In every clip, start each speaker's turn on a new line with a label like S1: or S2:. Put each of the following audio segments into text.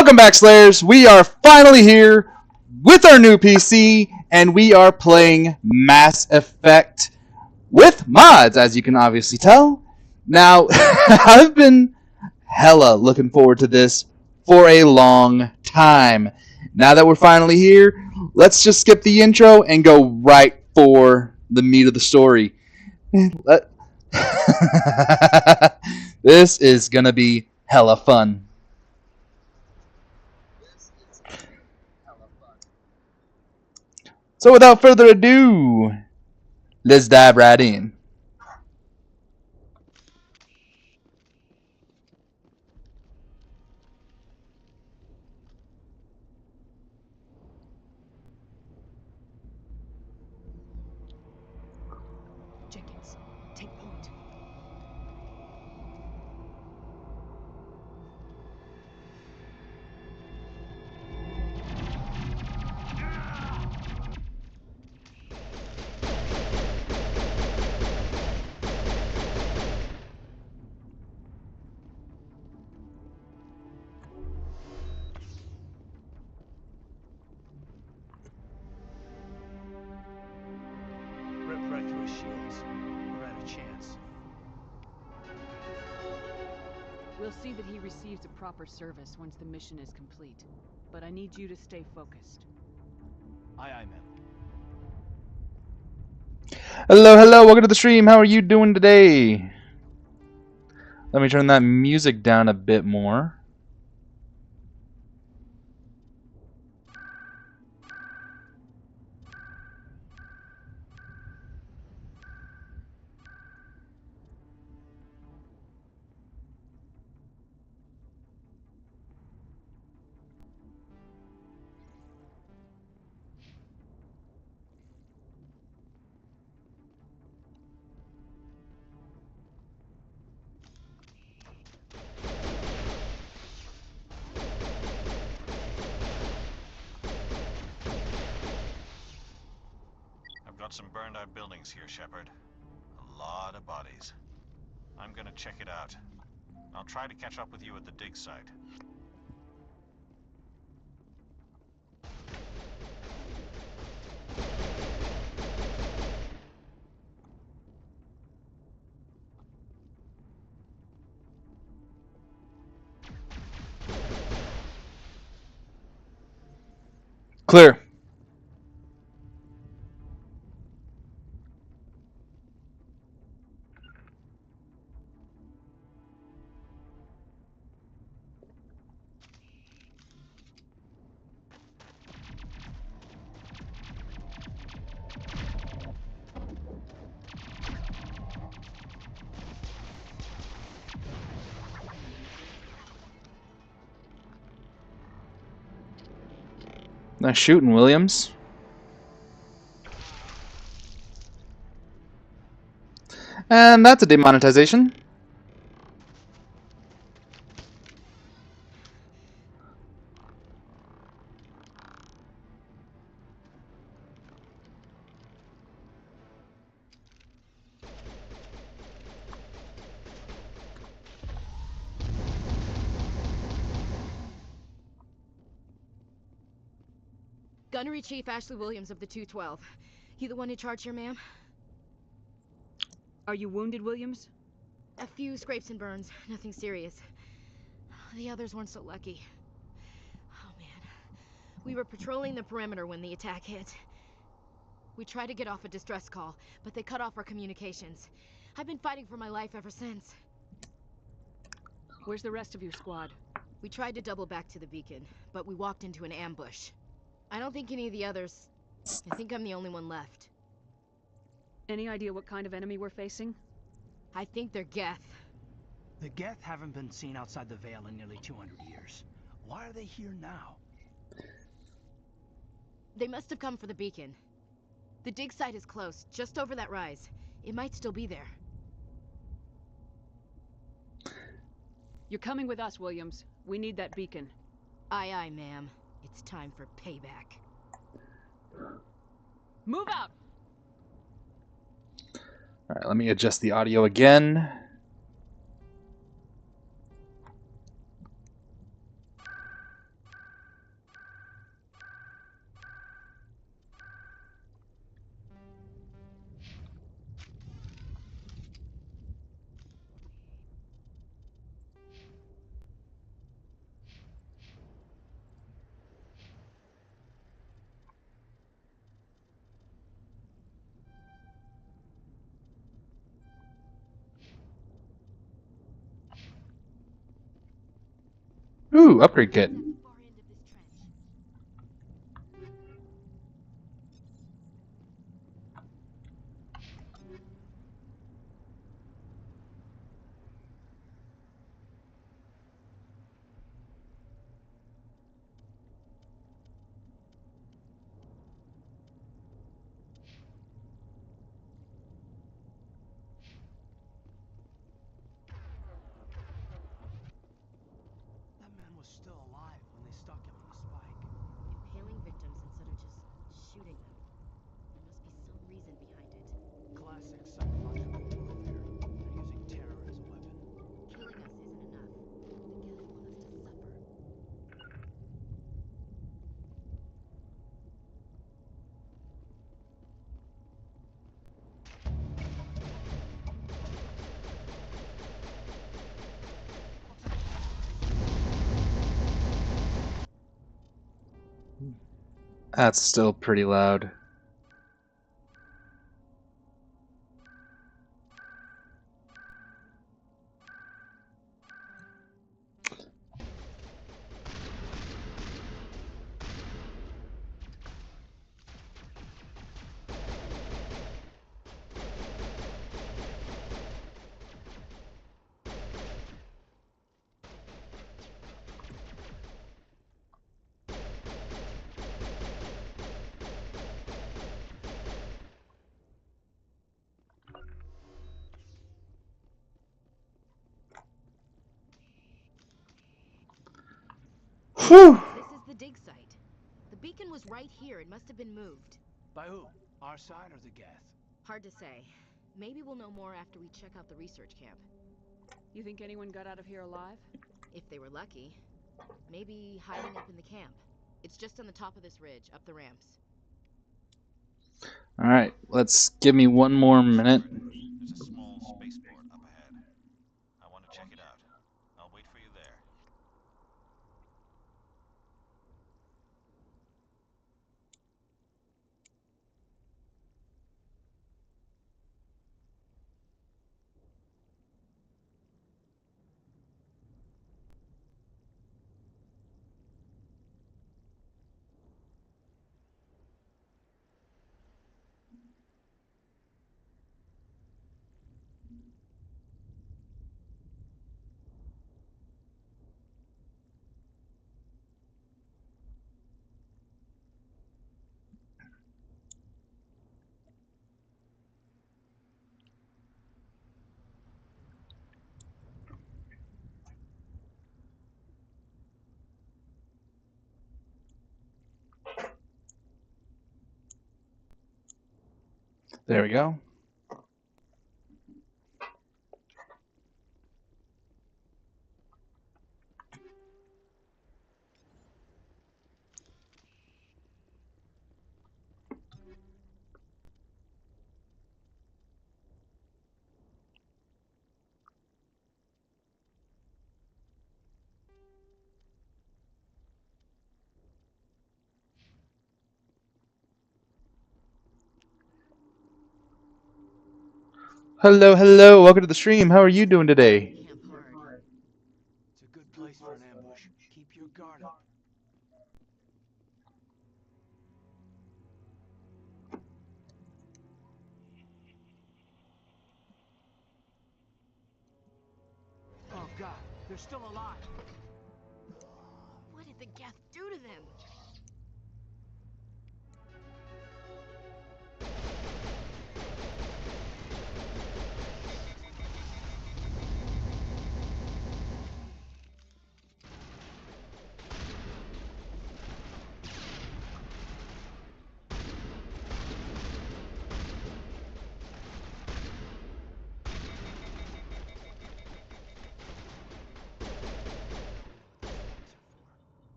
S1: Welcome back, Slayers. We are finally here with our new PC, and we are playing Mass Effect with mods, as you can obviously tell. Now, I've been hella looking forward to this for a long time. Now that we're finally here, let's just skip the intro and go right for the meat of the story. This is gonna be hella fun. So without further ado, let's dive right in.
S2: Jenkins, take point.
S3: Rip right through his shields. We're out of chance.
S2: We'll see that he receives a proper service once the mission is complete. But I need you to stay focused.
S3: Aye, aye, ma'am.
S1: Hello, welcome to the stream. How are you doing today? Let me turn that music down a bit more.
S4: I've got some burned out buildings here, Shepard. A lot of bodies. I'm gonna check it out. I'll try to catch up with you at the dig site.
S1: Clear. Nice shooting, Williams. And that's a demonetization.
S5: Gunnery Chief Ashley Williams of the 212. You the one in charge here, ma'am?
S2: Are you wounded, Williams?
S5: A few scrapes and burns, nothing serious. The others weren't so lucky. Oh man. We were patrolling the perimeter when the attack hit. We tried to get off a distress call, but they cut off our communications. I've been fighting for my life ever since.
S2: Where's the rest of your squad?
S5: We tried to double back to the beacon, but we walked into an ambush. I don't think any of the others... I think I'm the only one left.
S2: Any idea what kind of enemy we're facing?
S5: I think they're Geth.
S3: The Geth haven't been seen outside the Veil in nearly 200 years. Why are they here now?
S5: They must have come for the beacon. The dig site is close, just over that rise. It might still be there.
S2: You're coming with us, Williams. We need that beacon.
S5: Aye, aye, ma'am. It's time for payback.
S2: Move out!
S1: Alright, let me adjust the audio again. Ooh, upgrade kit.
S5: At the far end of this trench.
S3: That man was still alive when they stuck him on the spike.
S5: Impaling victims instead of just shooting them. There must be some reason behind it.
S3: Classic psychological warfare. They're using terror as a weapon.
S5: Killing us isn't enough. The Geth want us to suffer.
S1: That's still pretty loud. Whew.
S5: This is the dig site. The beacon was right here. It must have been moved.
S3: By who? Our side or the Geth?
S5: Hard to say. Maybe we'll know more after we check out the research camp.
S2: You think anyone got out of here alive?
S5: If they were lucky. Maybe hiding up in the camp. It's just on the top of this ridge, up the ramps.
S1: Alright, let's give me one more minute.
S4: There's a small spaceport up ahead. I want to check it out. I'll wait for you there.
S1: There we go. Hello, hello. Welcome to the stream. How are you doing today?
S5: Camp hard.
S3: It's a good place for an ambush. Keep your guard up. Oh god, they're still alive.
S5: What did the Geth do to them?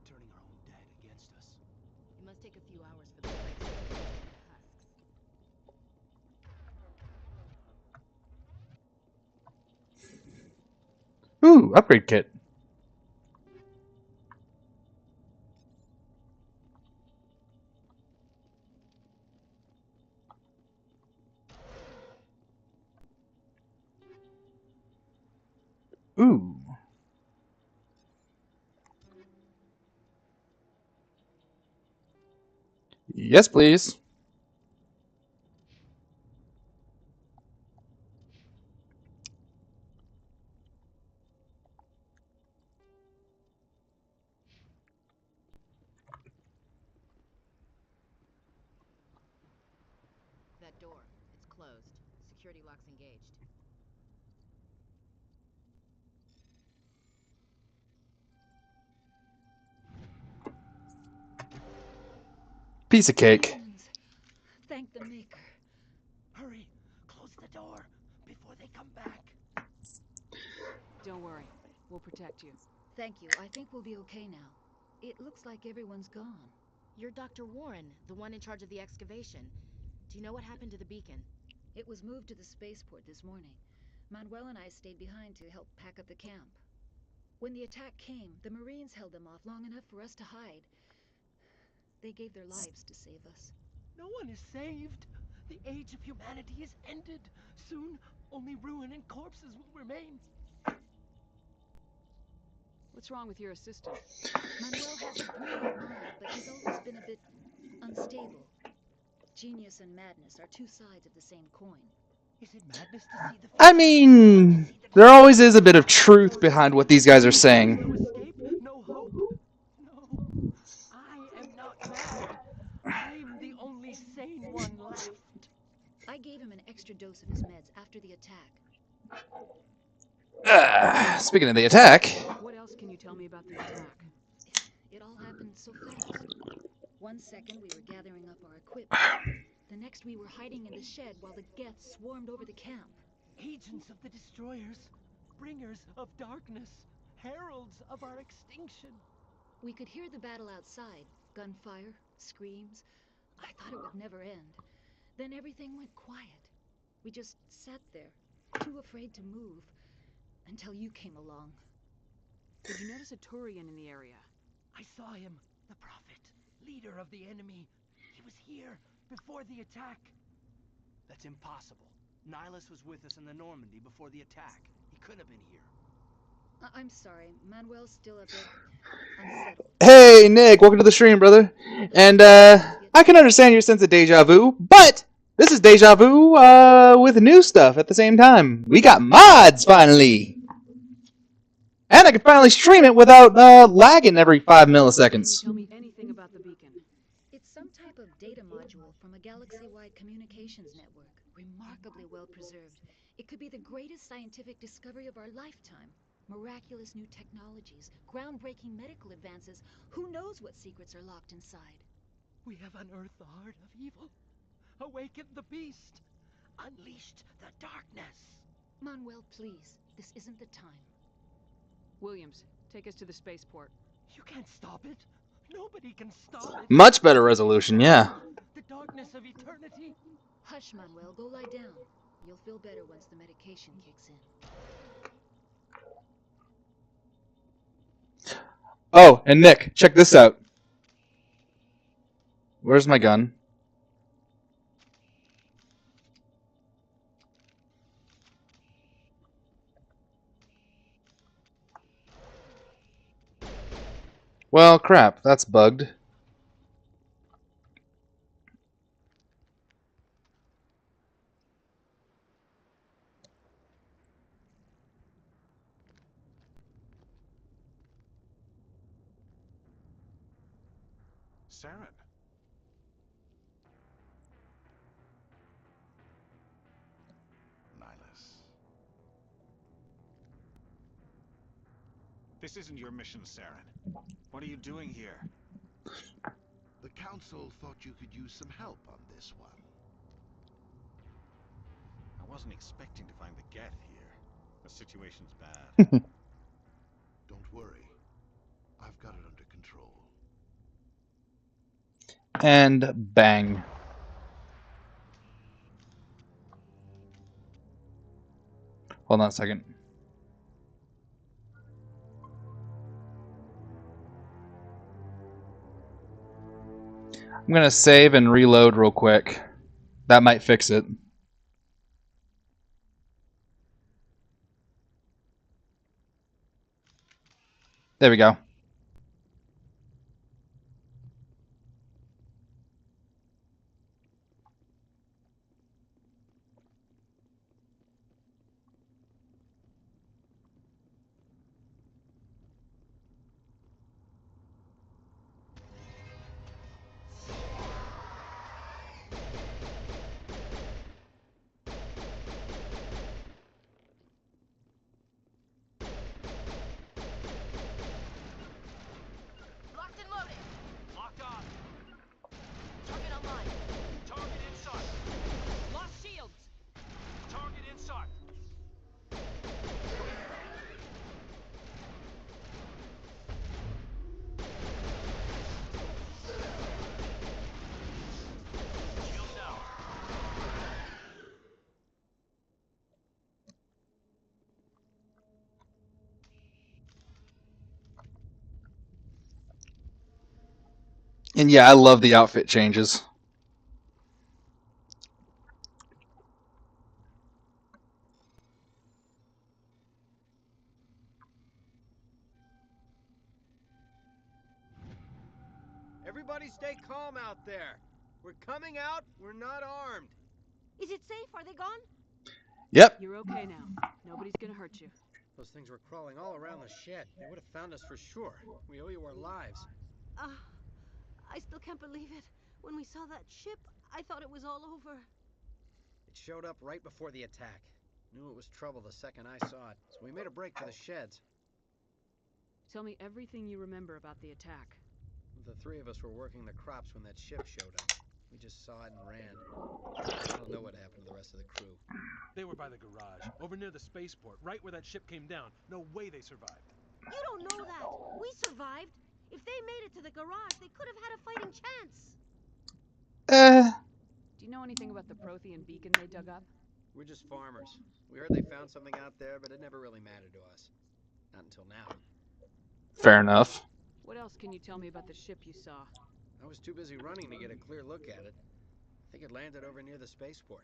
S3: Turning our own dead against us.
S5: It must take a few hours for the spikes to turn into husks.
S1: Ooh, upgrade kit. Ooh. Yes, please.
S5: That door, it's closed. Security lock's engaged.
S1: Piece of cake.
S2: Thank the Maker.
S3: Hurry, close the door before they come back.
S2: Don't worry. We'll protect you.
S6: Thank you. I think we'll be okay now. It looks like everyone's gone.
S5: You're Dr. Warren, the one in charge of the excavation. Do you know what happened to the beacon?
S6: It was moved to the spaceport this morning. Manuel and I stayed behind to help pack up the camp. When the attack came, the Marines held them off long enough for us to hide. They gave their lives to save us.
S3: No one is saved. The age of humanity is ended. Soon, only ruin and corpses will remain.
S2: What's wrong with your assistant?
S6: Manuel has a brilliant mind, but he's always been a bit unstable. Genius and madness are two sides of the same coin.
S3: Is it madness to see the
S1: I mean, there always is a bit of truth behind what these guys are saying.
S3: No escape? No hope? No. I am not mad. I'm the only sane one left.
S6: I gave him an extra dose of his meds after the attack.
S1: Speaking of the attack,
S2: What else can you tell me about the attack?
S6: It all happened so fast. 1 second we were gathering up our equipment. The next we were hiding in the shed while the Geth swarmed over the camp.
S3: Agents of the destroyers, bringers of darkness, heralds of our extinction.
S6: We could hear the battle outside. Gunfire, screams. I thought it would never end. Then everything went quiet. We just sat there, too afraid to move, until you came along.
S2: Did you notice a Turian in the area?
S3: I saw him, the prophet, leader of the enemy. He was here before the attack. That's impossible. Nihilus was with us in the Normandy before the attack. He couldn't have been here.
S6: I'm sorry, Manuel's still a bit unsettled.
S1: hey Nick, welcome to the stream, brother. And I can understand your sense of deja vu, but this is deja vu with new stuff at the same time. We got mods finally, and I can finally stream it without lagging every 5
S2: Can you
S1: milliseconds.
S2: tell me anything about the beacon?
S6: It's some type of data module from a galaxy-wide communications network, remarkably well preserved. It could be the greatest scientific discovery of our lifetime. Miraculous new technologies, groundbreaking medical advances. Who knows what secrets are locked inside?
S3: We have unearthed the heart of evil, awakened the beast, unleashed the darkness.
S6: Manuel, please, this isn't the time.
S2: Williams, take us to the spaceport.
S3: You can't stop it. Nobody can stop it.
S1: Much better resolution, yeah.
S3: The darkness of eternity.
S6: Hush, Manuel, go lie down. You'll feel better once the medication kicks in.
S1: Oh, and Nick, check this out. Where's my gun? Well, crap, that's bugged.
S4: Saren. Nihilus. This isn't your mission, Saren. What are you doing here?
S7: The Council thought you could use some help on this one.
S4: I wasn't expecting to find the Geth here. The situation's bad.
S7: Don't worry. I've got it under control.
S1: And bang. Hold on a second. I'm gonna save and reload real quick. That might fix it. There we go. And yeah, I love the outfit changes.
S3: Everybody stay calm out there. We're coming out. We're not armed.
S5: Is it safe? Are they gone?
S1: Yep.
S2: You're okay now. Nobody's gonna hurt you.
S3: Those things were crawling all around the shed. They would have found us for sure. We owe you our lives.
S5: I still can't believe it. When we saw that ship, I thought it was all over.
S3: It showed up right before the attack. Knew it was trouble the second I saw it, so we made a break for the sheds.
S2: Tell me everything you remember about the attack.
S3: The three of us were working the crops when that ship showed up. We just saw it and ran. I don't know what happened to the rest of the crew.
S8: They were by the garage, over near the spaceport, right where that ship came down. No way they survived.
S5: You don't know that. We survived. If they made it to the garage, they could have had a fighting chance.
S2: Do you know anything about the Prothean beacon they dug up?
S3: We're just farmers. We heard they found something out there, but it never really mattered to us. Not until now.
S1: Fair enough.
S2: What else can you tell me about the ship you saw?
S3: I was too busy running to get a clear look at it. I think it landed over near the spaceport.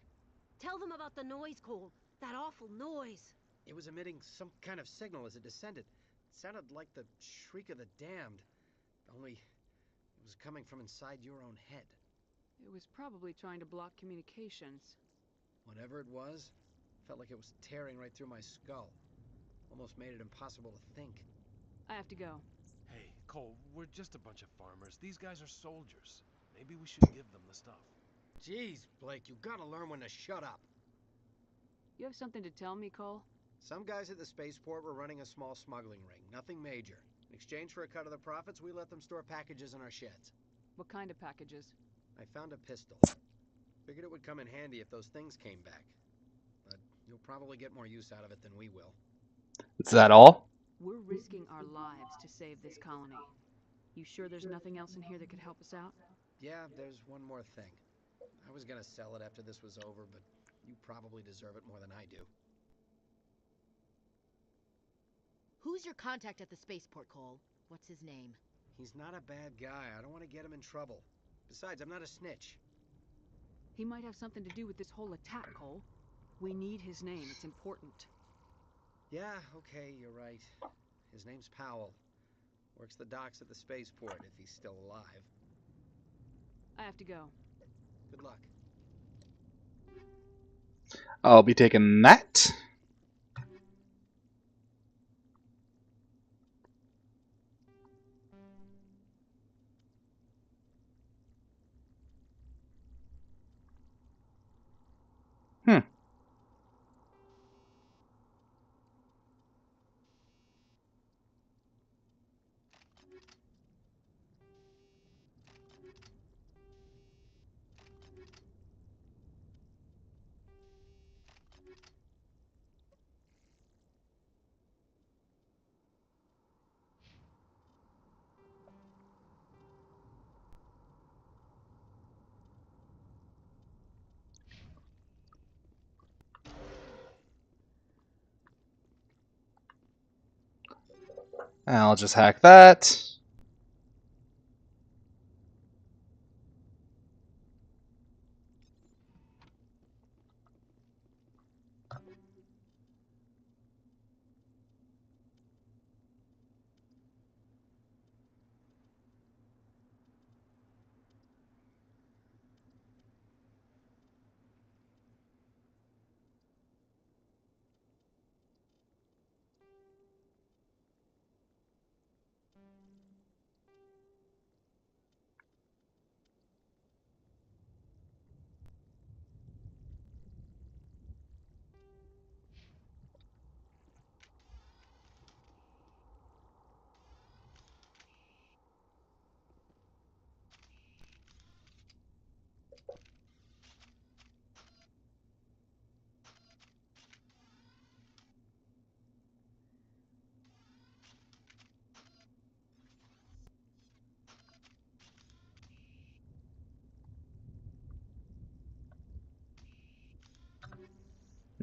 S5: Tell them about the noise, Cole. That awful noise.
S3: It was emitting some kind of signal as it descended. It sounded like the shriek of the damned. Only it was coming from inside your own head.
S2: It was probably trying to block communications.
S3: Whatever it was, felt like it was tearing right through my skull. Almost made it impossible to think.
S2: I have to go.
S8: Hey, Cole, we're just a bunch of farmers. These guys are soldiers. Maybe we should give them the stuff.
S3: Jeez, Blake, you gotta learn when to shut up.
S2: You have something to tell me, Cole?
S3: Some guys at the spaceport were running a small smuggling ring, nothing major. In exchange for a cut of the profits, we let them store packages in our sheds.
S2: What kind of packages?
S3: I found a pistol. Figured it would come in handy if those things came back. But you'll probably get more use out of it than we will.
S1: Is that all?
S2: We're risking our lives to save this colony. You sure there's nothing else in here that could help us out?
S3: Yeah, there's one more thing. I was gonna sell it after this was over, but you probably deserve it more than I do.
S5: Who's your contact at the spaceport, Cole? What's his name?
S3: He's not a bad guy. I don't want to get him in trouble. Besides, I'm not a snitch.
S2: He might have something to do with this whole attack, Cole. We need his name. It's important.
S3: Yeah, okay, you're right. His name's Powell. Works the docks at the spaceport, if he's still alive.
S2: I have to go.
S3: Good luck.
S1: I'll be taking that. I'll just hack that.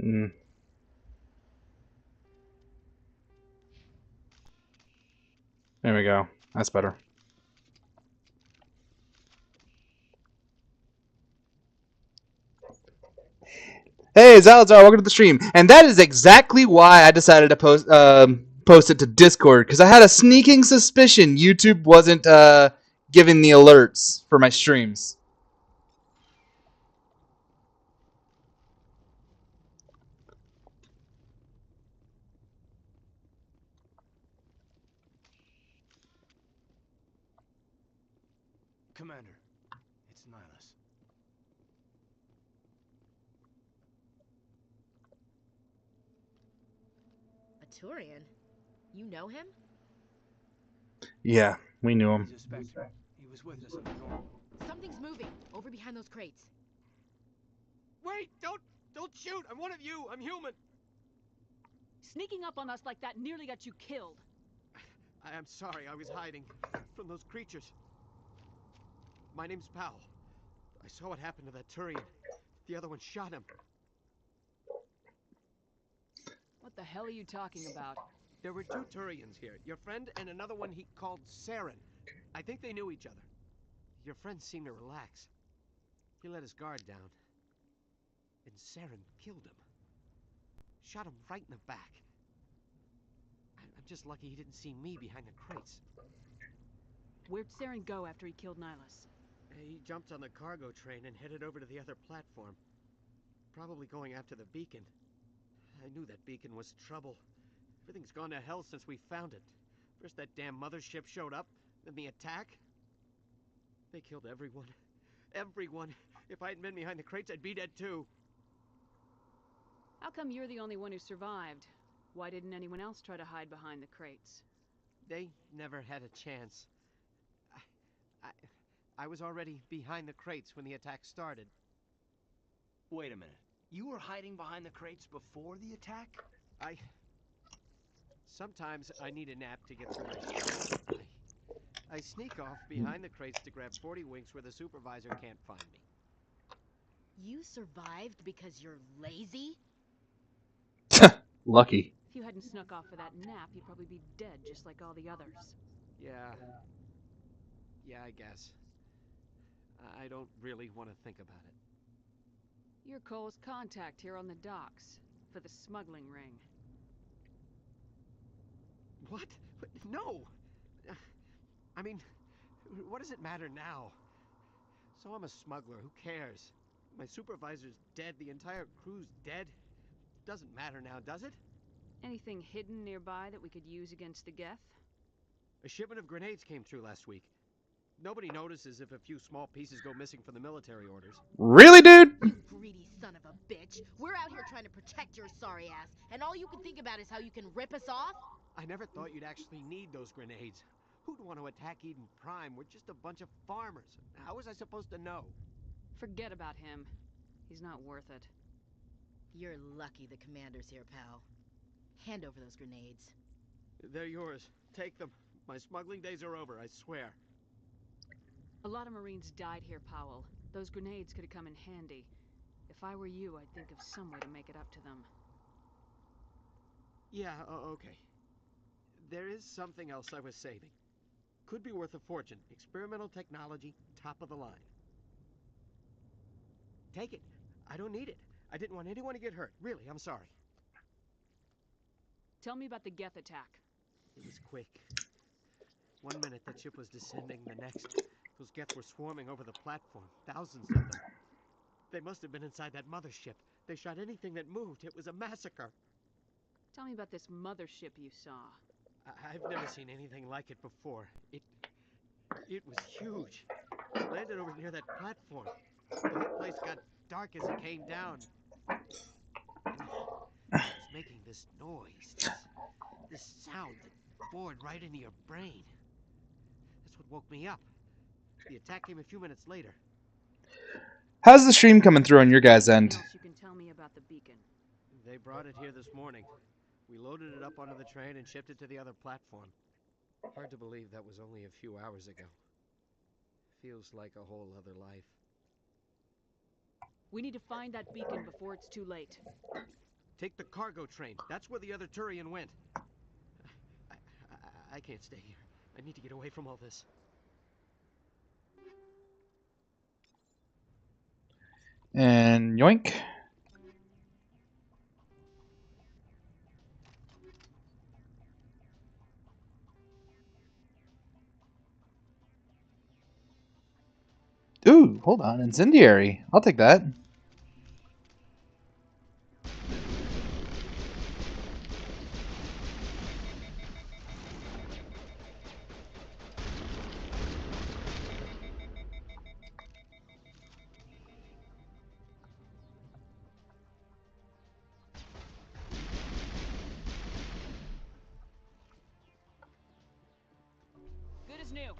S1: Hmm. There we go. That's better. Hey, Zalazar, welcome to the stream. And that is exactly why I decided to post it to Discord, because I had a sneaking suspicion YouTube wasn't giving the alerts for my streams.
S3: Commander, it's Nihilus.
S5: A Turian? You know him?
S1: Yeah, we knew him.
S3: He's a Spectre. He was with us in the norm.
S5: Something's moving over behind those crates.
S3: Wait! Don't shoot! I'm one of you! I'm human!
S2: Sneaking up on us like that nearly got you killed.
S3: I am sorry, I was hiding from those creatures. My name's Powell. I saw what happened to that Turian. The other one shot him.
S2: What the hell are you talking about?
S3: There were two Turians here. Your friend and another one he called Saren. I think they knew each other. Your friend seemed to relax. He let his guard down. And Saren killed him. Shot him right in the back. I'm just lucky he didn't see me behind the crates.
S2: Where'd Saren go after he killed Nihilus?
S3: He jumped on the cargo train and headed over to the other platform. Probably going after the beacon. I knew that beacon was trouble. Everything's gone to hell since we found it. First that damn mothership showed up, then the attack. They killed everyone. Everyone. If I hadn't been behind the crates, I'd be dead too.
S2: How come you're the only one who survived? Why didn't anyone else try to hide behind the crates?
S3: They never had a chance. I was already behind the crates when the attack started.
S9: Wait a minute. You were hiding behind the crates before the attack?
S3: Sometimes I need a nap to get through my shift. I sneak off behind the crates to grab 40 winks where the supervisor can't find me.
S5: You survived because you're lazy?
S1: Lucky.
S2: If you hadn't snuck off for that nap, you'd probably be dead just like all the others.
S3: Yeah, I guess. I don't really want to think about it.
S2: You're Cole's contact here on the docks for the smuggling ring.
S3: What? No! I mean, what does it matter now? So I'm a smuggler, who cares? My supervisor's dead, the entire crew's dead. Doesn't matter now, does it?
S2: Anything hidden nearby that we could use against the Geth?
S3: A shipment of grenades came through last week. Nobody notices if a few small pieces go missing from the military orders.
S1: Really, dude?
S5: You greedy son of a bitch. We're out here trying to protect your sorry ass, and all you can think about is how you can rip us off?
S3: I never thought you'd actually need those grenades. Who'd want to attack Eden Prime? We're just a bunch of farmers. How was I supposed to know?
S2: Forget about him. He's not worth it.
S5: You're lucky the commander's here, pal. Hand over those grenades.
S3: They're yours. Take them. My smuggling days are over, I swear.
S2: A lot of Marines died here, Powell. Those grenades could have come in handy. If I were you, I'd think of some way to make it up to them.
S3: Yeah, okay. There is something else I was saving. Could be worth a fortune. Experimental technology, top of the line. Take it. I don't need it. I didn't want anyone to get hurt. Really, I'm sorry.
S2: Tell me about the Geth attack.
S3: It was quick. 1 minute that ship was descending, the next, those Geth were swarming over the platform. Thousands of them. They must have been inside that mothership. They shot anything that moved. It was a massacre.
S2: Tell me about this mothership you saw.
S3: I've never seen anything like it before. It was huge. It landed over near that platform. The whole place got dark as it came down. It was making this noise, this sound that bored right into your brain. That's what woke me up. The attack came a few minutes later.
S1: How's the stream coming through on your guys' end?
S2: Anything else you can tell me about the beacon?
S3: They brought it here this morning. We loaded it up onto the train and shipped it to the other platform. Hard to believe that was only a few hours ago. Feels like a whole other life.
S2: We need to find that beacon before it's too late.
S3: Take the cargo train. That's where the other Turian went. I can't stay here. I need to get away from all this.
S1: And yoink. Ooh, hold on. Incendiary. I'll take that.
S2: Good as new.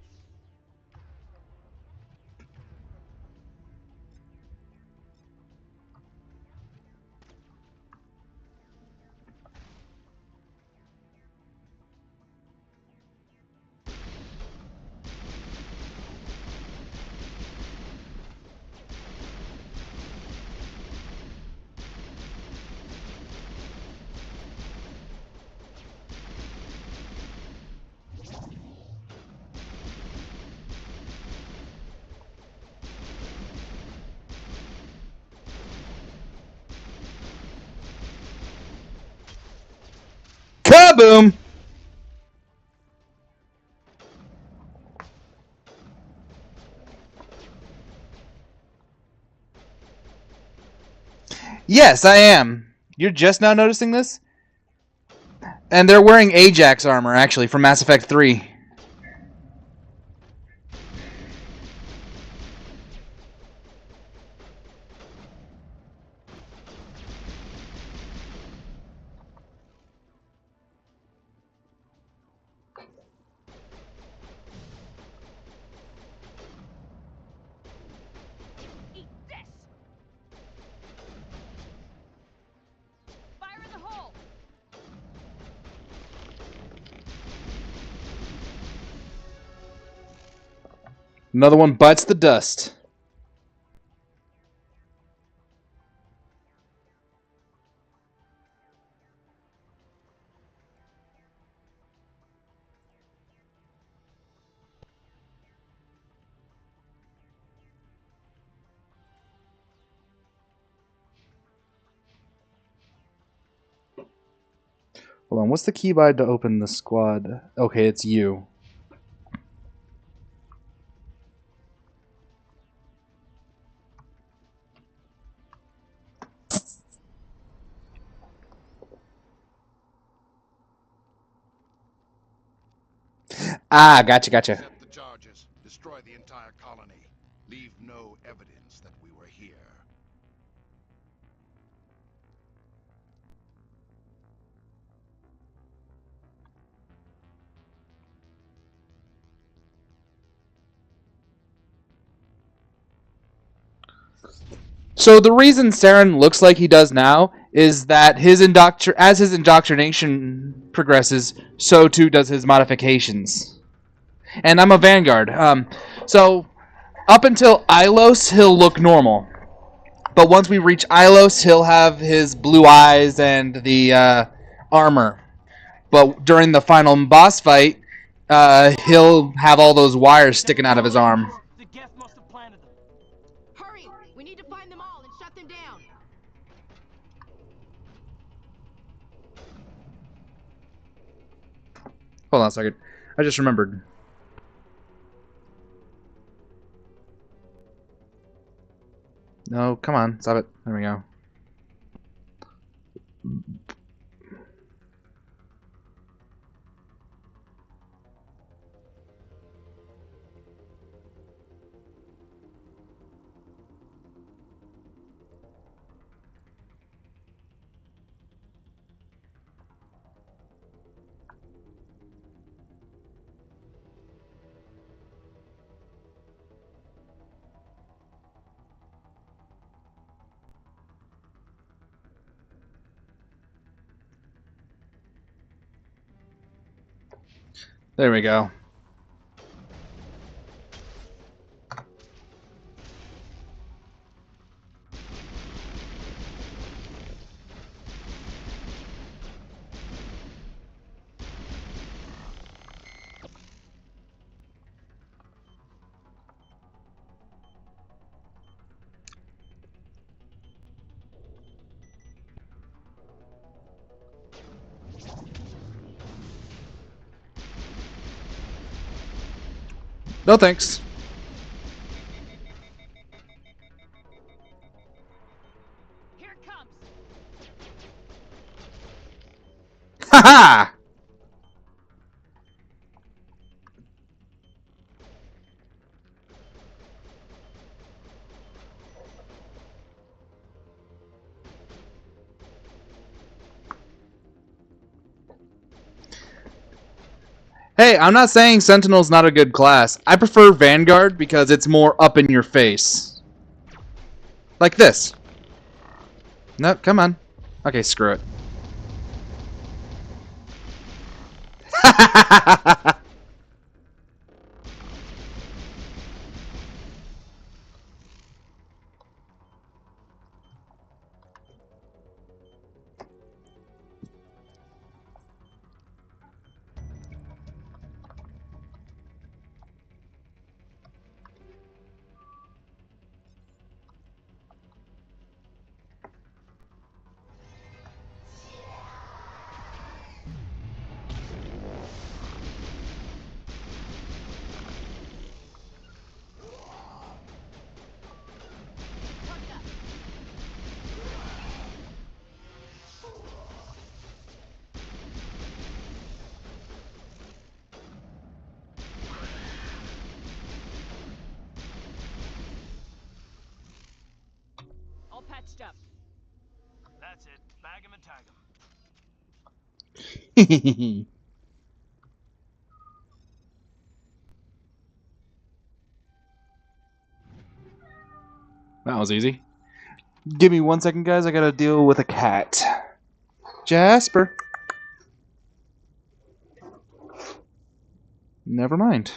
S1: Kaboom! Yes, I am. You're just now noticing this? And they're wearing Ajax armor, actually, from Mass Effect 3.
S2: Eat this! Fire in the hole!
S1: Another one bites the dust. Hold on, what's the keybind to open the squad? Okay, it's you. Ah, gotcha.
S7: Accept the charges. Destroy the entire colony. Leave no evidence that we were here.
S1: So the reason Saren looks like he does now is that as his indoctrination progresses, so too does his modifications. And I'm a Vanguard. So up until Ilos, he'll look normal. But once we reach Ilos, he'll have his blue eyes and the armor. But during the final boss fight, he'll have all those wires sticking out of his arm.
S3: The Geth must have planted them.
S5: Hurry! We need to find them all and shut them down.
S1: Hold on a second. I just remembered. No, come on. Stop it. There we go. There we go. No thanks. ha! Hey, I'm not saying Sentinel's not a good class. I prefer Vanguard because it's more up in your face. Like this. No, come on. Okay, screw it.
S2: All patched up.
S3: That's it. Bag him and tag him.
S1: That was easy. Give me 1 second, guys. I gotta deal with a cat. Jasper. Never mind.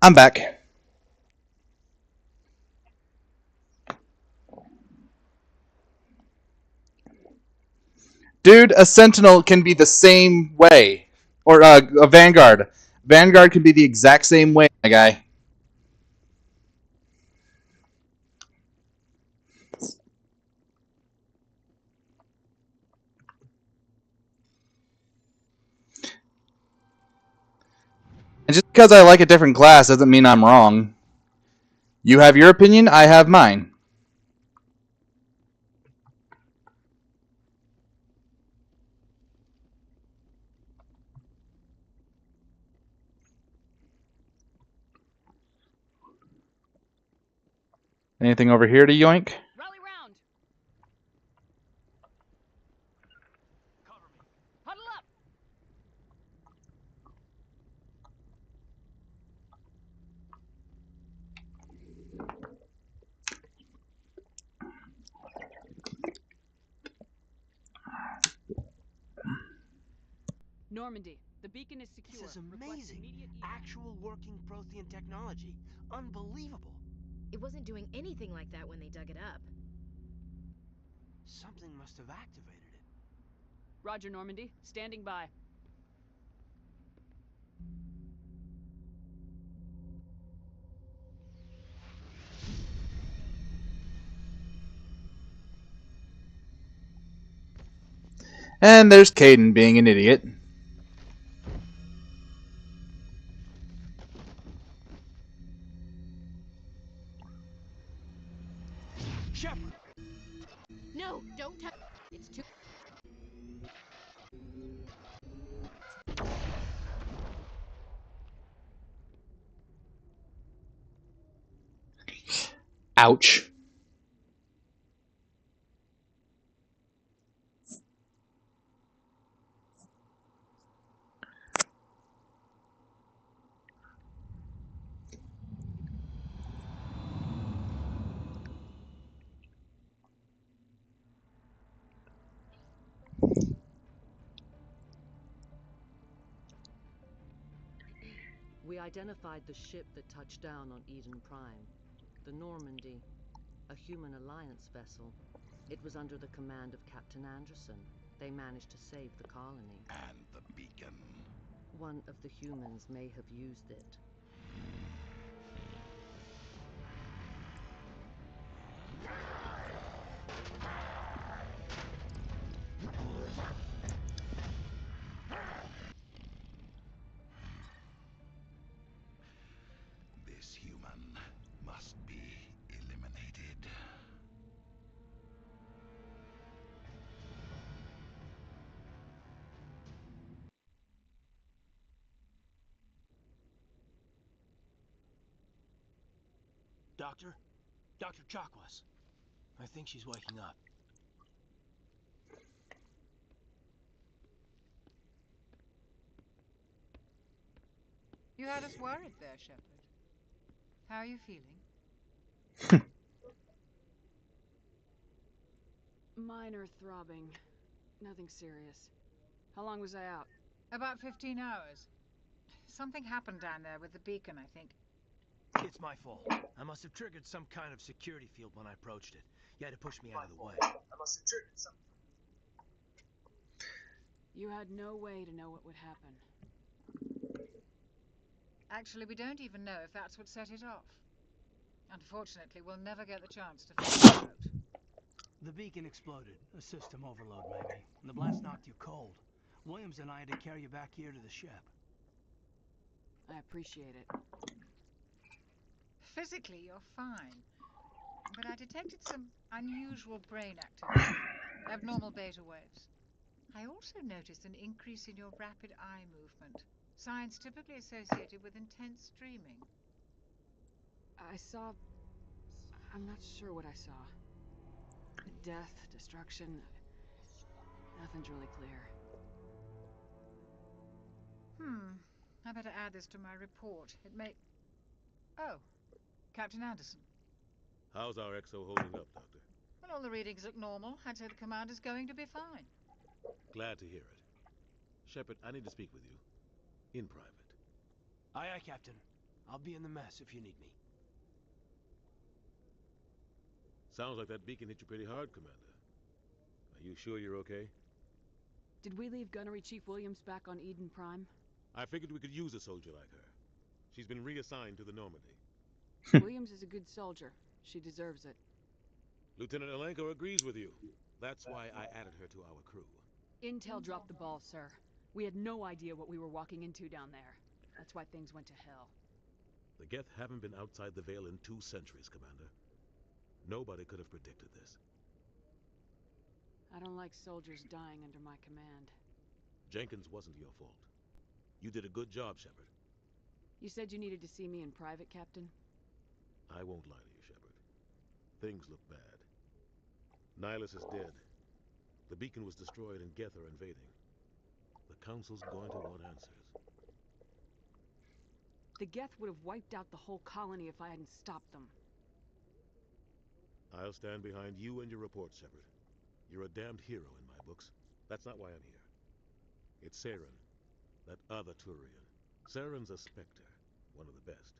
S1: I'm back. Dude, a Sentinel can be the same way. Or a Vanguard. Vanguard can be the exact same way, my guy. And just because I like a different class doesn't mean I'm wrong. You have your opinion, I have mine. Anything over here to yoink?
S2: Rally round.
S3: Cover me.
S2: Huddle up. Normandy, the beacon is secure.
S3: This is
S2: Request
S3: amazing.
S2: immediate evac.
S3: Actual working Prothean technology. Unbelievable.
S5: It wasn't doing anything like that when they dug it up.
S3: Something must have activated it.
S2: Roger, Normandy. Standing by.
S1: And there's Caden being an idiot.
S3: Shepard!
S5: No, don't touch. It's too.
S1: Ouch.
S10: We identified the ship that touched down on Eden Prime, the Normandy, a human alliance vessel. It was under the command of Captain Anderson. They managed to save the colony.
S7: And the beacon.
S10: One of the humans may have used it.
S7: This human must be eliminated.
S3: Doctor? Dr. Chakwas. I think she's waking up.
S11: You had us worried there, Shepard. How are you feeling?
S2: Minor throbbing. Nothing serious. How long was I out?
S11: About 15 hours. Something happened down there with the beacon, I think.
S3: It's my fault. I must have triggered some kind of security field when I approached it. You had to push me out of the way.
S2: You had no way to know what would happen.
S11: Actually, we don't even know if that's what set it off. Unfortunately, we'll never get the chance to find out.
S3: The beacon exploded. A system overload, maybe. And the blast knocked you cold. Williams and I had to carry you back here to the ship.
S2: I appreciate it.
S11: Physically, you're fine. But I detected some unusual brain activity. Abnormal beta waves. I also noticed an increase in your rapid eye movement. Signs typically associated with intense dreaming.
S2: I saw... I'm not sure what I saw. Death, destruction... Nothing's really clear.
S11: I better add this to my report. It may... Oh, Captain Anderson.
S8: How's our XO holding up, Doctor?
S11: Well, all the readings look normal. I'd say the commander's going to be fine.
S8: Glad to hear it. Shepard, I need to speak with you. In private.
S3: Aye, aye, Captain. I'll be in the mess if you need me.
S8: Sounds like that beacon hit you pretty hard, Commander. Are you sure you're okay?
S2: Did we leave Gunnery Chief Williams back on Eden Prime?
S8: I figured we could use a soldier like her. She's been reassigned to the Normandy.
S2: Williams is a good soldier. She deserves it.
S8: Lieutenant Alenko agrees with you. That's why I added her to our crew.
S2: Intel dropped the ball, sir. We had no idea what we were walking into down there. That's why things went to hell.
S8: The Geth haven't been outside the Veil in 2 centuries, Commander. Nobody could have predicted this.
S2: I don't like soldiers dying under my command.
S8: Jenkins wasn't your fault. You did a good job, Shepard.
S2: You said you needed to see me in private, Captain?
S8: I won't lie to you, Shepard. Things look bad. Nihilus is dead. The beacon was destroyed and Geth are invading. The Council's going to want answers.
S2: The Geth would have wiped out the whole colony if I hadn't stopped them.
S8: I'll stand behind you and your report, Shepard. You're a damned hero in my books. That's not why I'm here. It's Saren, that other Turian. Saren's a Spectre, one of the best.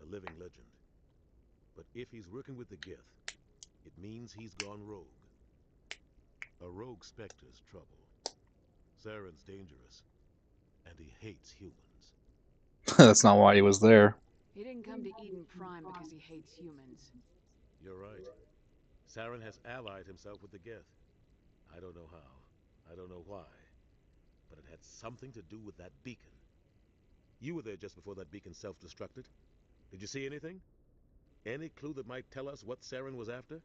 S8: A living legend. But if he's working with the Geth, it means he's gone rogue. A rogue Spectre's trouble. Saren's dangerous, and he hates humans.
S1: That's not why he was there.
S2: He didn't come to Eden Prime because he hates humans.
S8: You're right. Saren has allied himself with the Geth. I don't know how. I don't know why, but it had something to do with that beacon. You were there just before that beacon self-destructed. Did you see anything? Any clue that might tell us what Saren was after?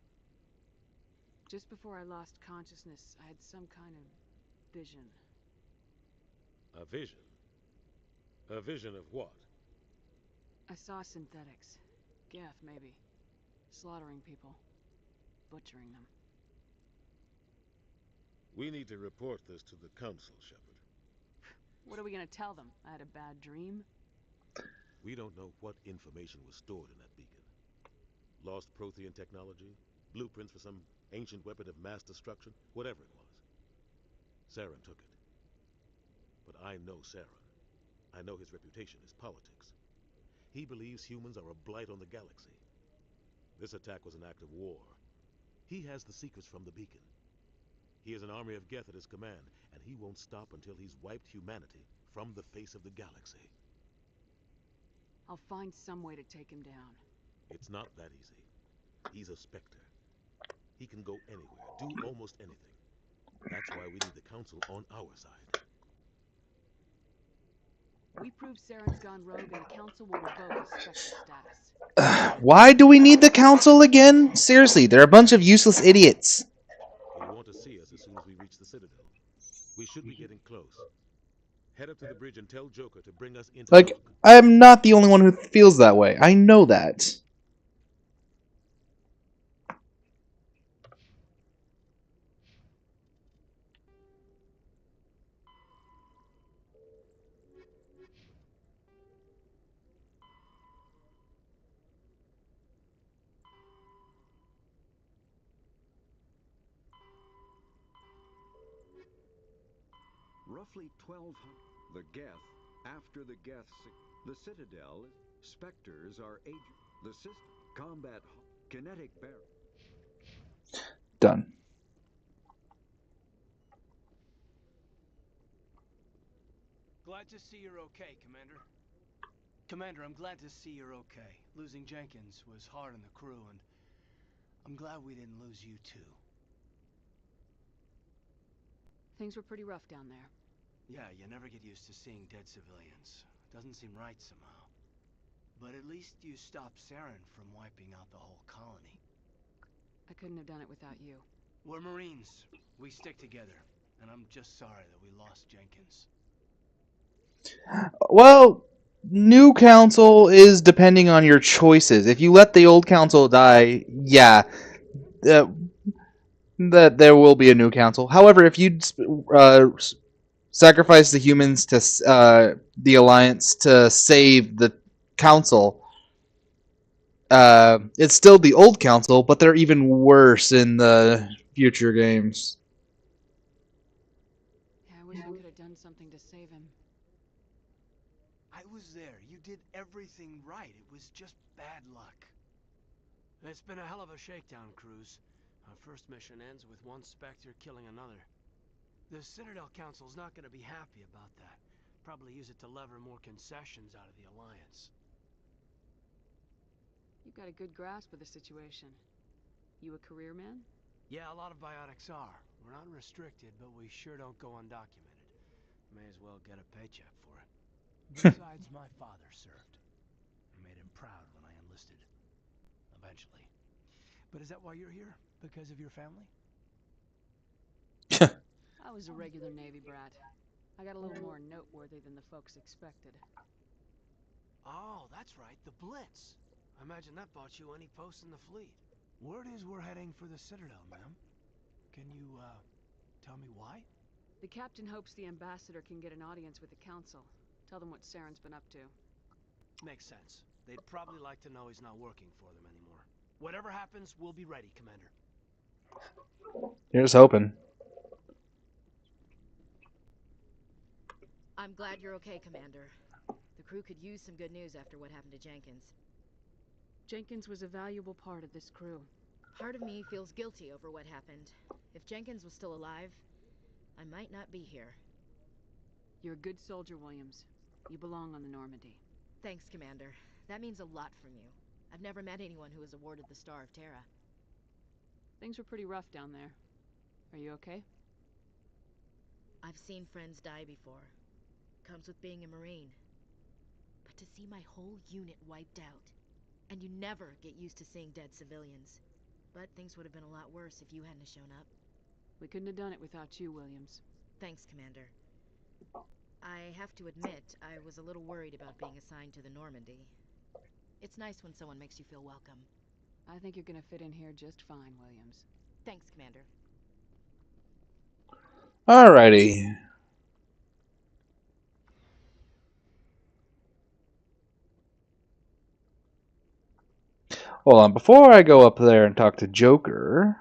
S2: Just before I lost consciousness, I had some kind of vision.
S8: A vision? A vision of what?
S2: I saw synthetics. Geth, maybe. Slaughtering people. Butchering them.
S8: We need to report this to the Council, Shepard.
S2: What are we gonna tell them? I had a bad dream?
S8: We don't know what information was stored in that beacon. Lost Prothean technology? Blueprints for some ancient weapon of mass destruction? Whatever it was. Saren took it. But I know Saren. I know his reputation is politics. He believes humans are a blight on the galaxy. This attack was an act of war. He has the secrets from the beacon. He has an army of Geth at his command, and he won't stop until he's wiped humanity from the face of the galaxy.
S2: I'll find some way to take him down.
S8: It's not that easy. He's a Spectre. He can go anywhere, do almost anything. That's why we need the Council on our side.
S2: We prove Saren's gone rogue and the Council will revoke his Spectre status.
S1: Why do we need the Council again? Seriously, they're a bunch of useless idiots.
S8: He'll want to see us as soon as we reach the Citadel. We should be getting close. Head up to the bridge and tell Joker to bring us into
S1: Like,
S8: Nook.
S1: I am not the only one who feels that way. I know that.
S12: Roughly 1,200. The Geth, after the Geth, the Citadel, Spectres are agent. The system, combat, kinetic barrier.
S1: Done.
S3: Glad to see you're okay, Commander. Commander, I'm glad to see you're okay. Losing Jenkins was hard on the crew, and I'm glad we didn't lose you too.
S2: Things were pretty rough down there.
S3: Yeah, you never get used to seeing dead civilians. Doesn't seem right somehow. But at least you stopped Saren from wiping out the whole colony.
S2: I couldn't have done it without you.
S3: We're Marines. We stick together. And I'm just sorry that we lost Jenkins.
S1: Well, new Council is depending on your choices. If you let the old Council die, yeah, that there will be a new Council. However, if you sacrifice the humans to the Alliance to save the Council, it's still the old Council, but they're even worse in the future games.
S2: Yeah, I wish we could have done something to save him.
S3: I was there. You did everything right. It was just bad luck. It's been a hell of a shakedown, Cruz. Our first mission ends with one Spectre killing another. The Citadel Council's not going to be happy about that. Probably use it to lever more concessions out of the Alliance.
S2: You've got a good grasp of the situation. You a career man?
S3: Yeah, a lot of biotics are. We're not restricted, but we sure don't go undocumented. May as well get a paycheck for it. Besides, my father served. I made him proud when I enlisted. Eventually. But is that why you're here? Because of your family?
S2: I was a regular Navy brat. I got a little more noteworthy than the folks expected.
S3: Oh, that's right, the Blitz. I imagine that bought you any post in the fleet. Word is we're heading for the Citadel, ma'am. Can you, tell me why?
S2: The captain hopes the ambassador can get an audience with the council. Tell them what Saren's been up to.
S3: Makes sense. They'd probably like to know he's not working for them anymore. Whatever happens, we'll be ready, Commander.
S1: Here's hoping.
S5: I'm glad you're okay, Commander. The crew could use some good news after what happened to Jenkins.
S2: Jenkins was a valuable part of this crew.
S5: Part of me feels guilty over what happened. If Jenkins was still alive, I might not be here.
S2: You're a good soldier, Williams. You belong on the Normandy.
S5: Thanks, Commander. That means a lot from you. I've never met anyone who was awarded the Star of Terra.
S2: Things were pretty rough down there. Are you okay?
S5: I've seen friends die before. Comes with being a Marine. But to see my whole unit wiped out, and you never get used to seeing dead civilians. But things would have been a lot worse if you hadn't shown up.
S2: We couldn't have done it without you, Williams.
S5: Thanks, Commander. I have to admit, I was a little worried about being assigned to the Normandy. It's nice when someone makes you feel welcome.
S2: I think you're gonna fit in here just fine, Williams.
S5: Thanks, Commander.
S1: Alrighty. Hold on, before I go up there and talk to Joker.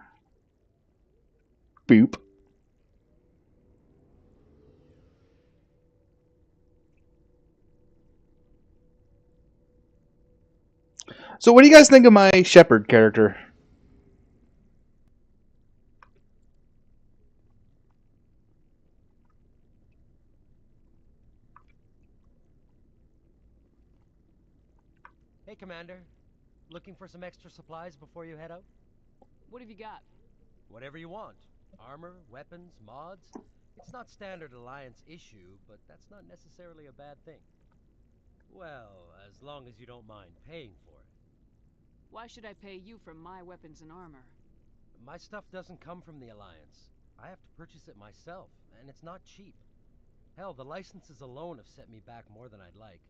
S1: Boop. So what do you guys think of my Shepard character?
S13: Hey, Commander. Looking for some extra supplies before you head out?
S2: What have you got?
S13: Whatever you want. Armor, weapons, mods. It's not standard Alliance issue, but that's not necessarily a bad thing. Well, as long as you don't mind paying for it.
S2: Why should I pay you for my weapons and armor?
S13: My stuff doesn't come from the Alliance. I have to purchase it myself, and it's not cheap. Hell, the licenses alone have set me back more than I'd like.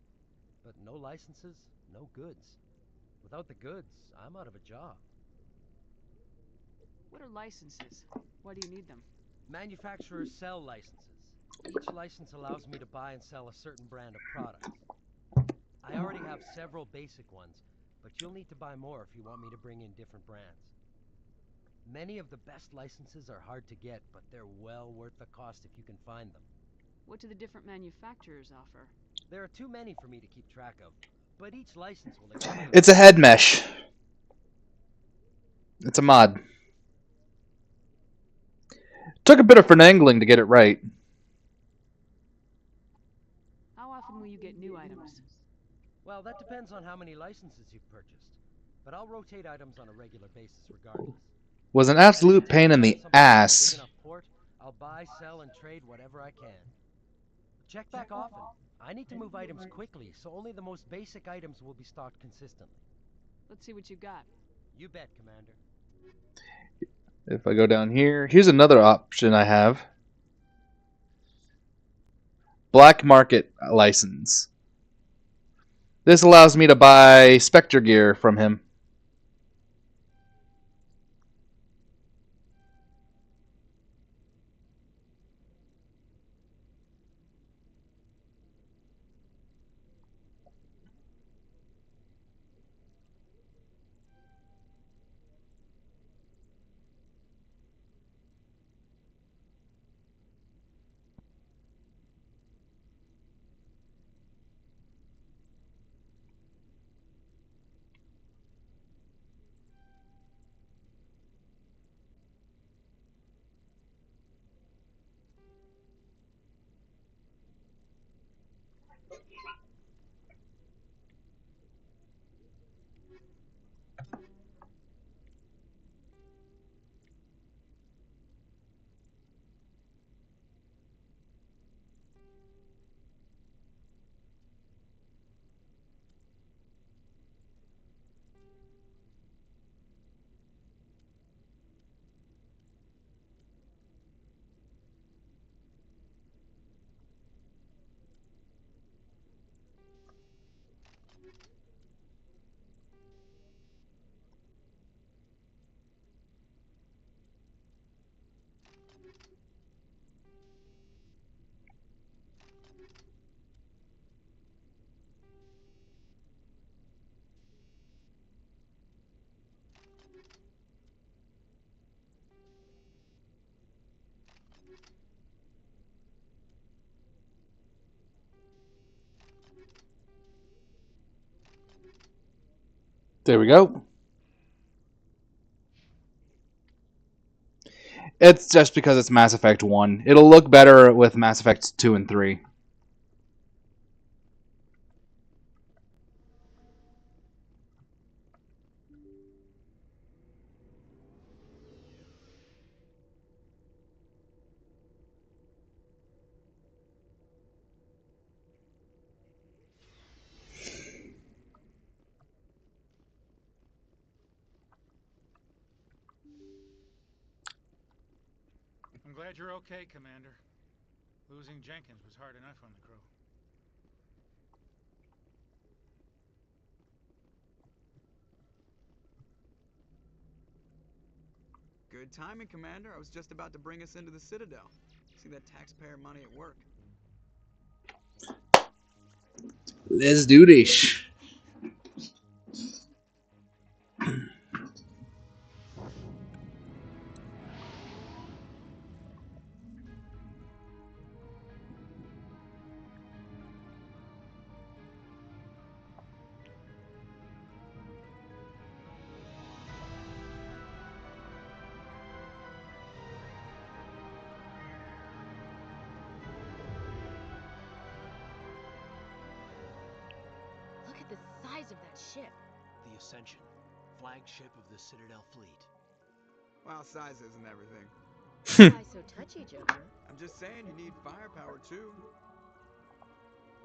S13: But no licenses, no goods. Without the goods, I'm out of a job.
S2: What are licenses? Why do you need them?
S13: Manufacturers sell licenses. Each license allows me to buy and sell a certain brand of product. I already have several basic ones, but you'll need to buy more if you want me to bring in different brands. Many of the best licenses are hard to get, but they're well worth the cost if you can find them.
S2: What do the different manufacturers offer?
S13: There are too many for me to keep track of, but each license will explain.
S1: It's a head mesh. It's a mod. Took a bit of finagling to get it right.
S2: How often will you get new items?
S13: Well, that depends on how many licenses you've purchased, but I'll rotate items on a regular basis regardless.
S1: Was an absolute pain in the ass.
S13: I'll buy, sell, and trade whatever I can. Check back often. I need to move items quickly, so only the most basic items will be stocked consistently.
S2: Let's see what you got.
S13: You bet, Commander.
S1: If I go down here, here's another option I have. Black market license. This allows me to buy Spectre gear from him. There we go. It's just because it's Mass Effect 1. It'll look better with Mass Effect 2 and 3.
S14: I'm glad you're okay, Commander. Losing Jenkins was hard enough on the crew.
S15: Good timing, Commander. I was just about to bring us into the Citadel. See that taxpayer money at work.
S1: Let's do this.
S5: Look at the size of that ship.
S9: The Ascension, flagship of the Citadel fleet.
S15: Well, size isn't everything.
S5: Why so touchy, Joker?
S15: I'm just saying you need firepower too.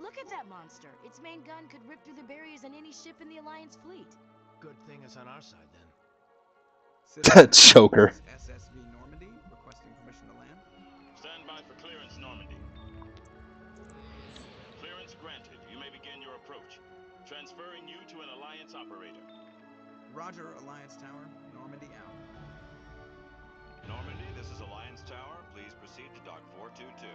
S5: Look at that monster. Its main gun could rip through the barriers in any ship in the Alliance fleet.
S9: Good thing it's on our side then.
S1: Joker.
S15: SSV Normandy, requesting permission to land.
S16: Stand by for clearance, Normandy. Clearance granted. You may begin your approach. Transferring you to an Alliance operator.
S15: Roger, Alliance Tower. Normandy out.
S16: Normandy, this is Alliance Tower. Please proceed to Dock 422.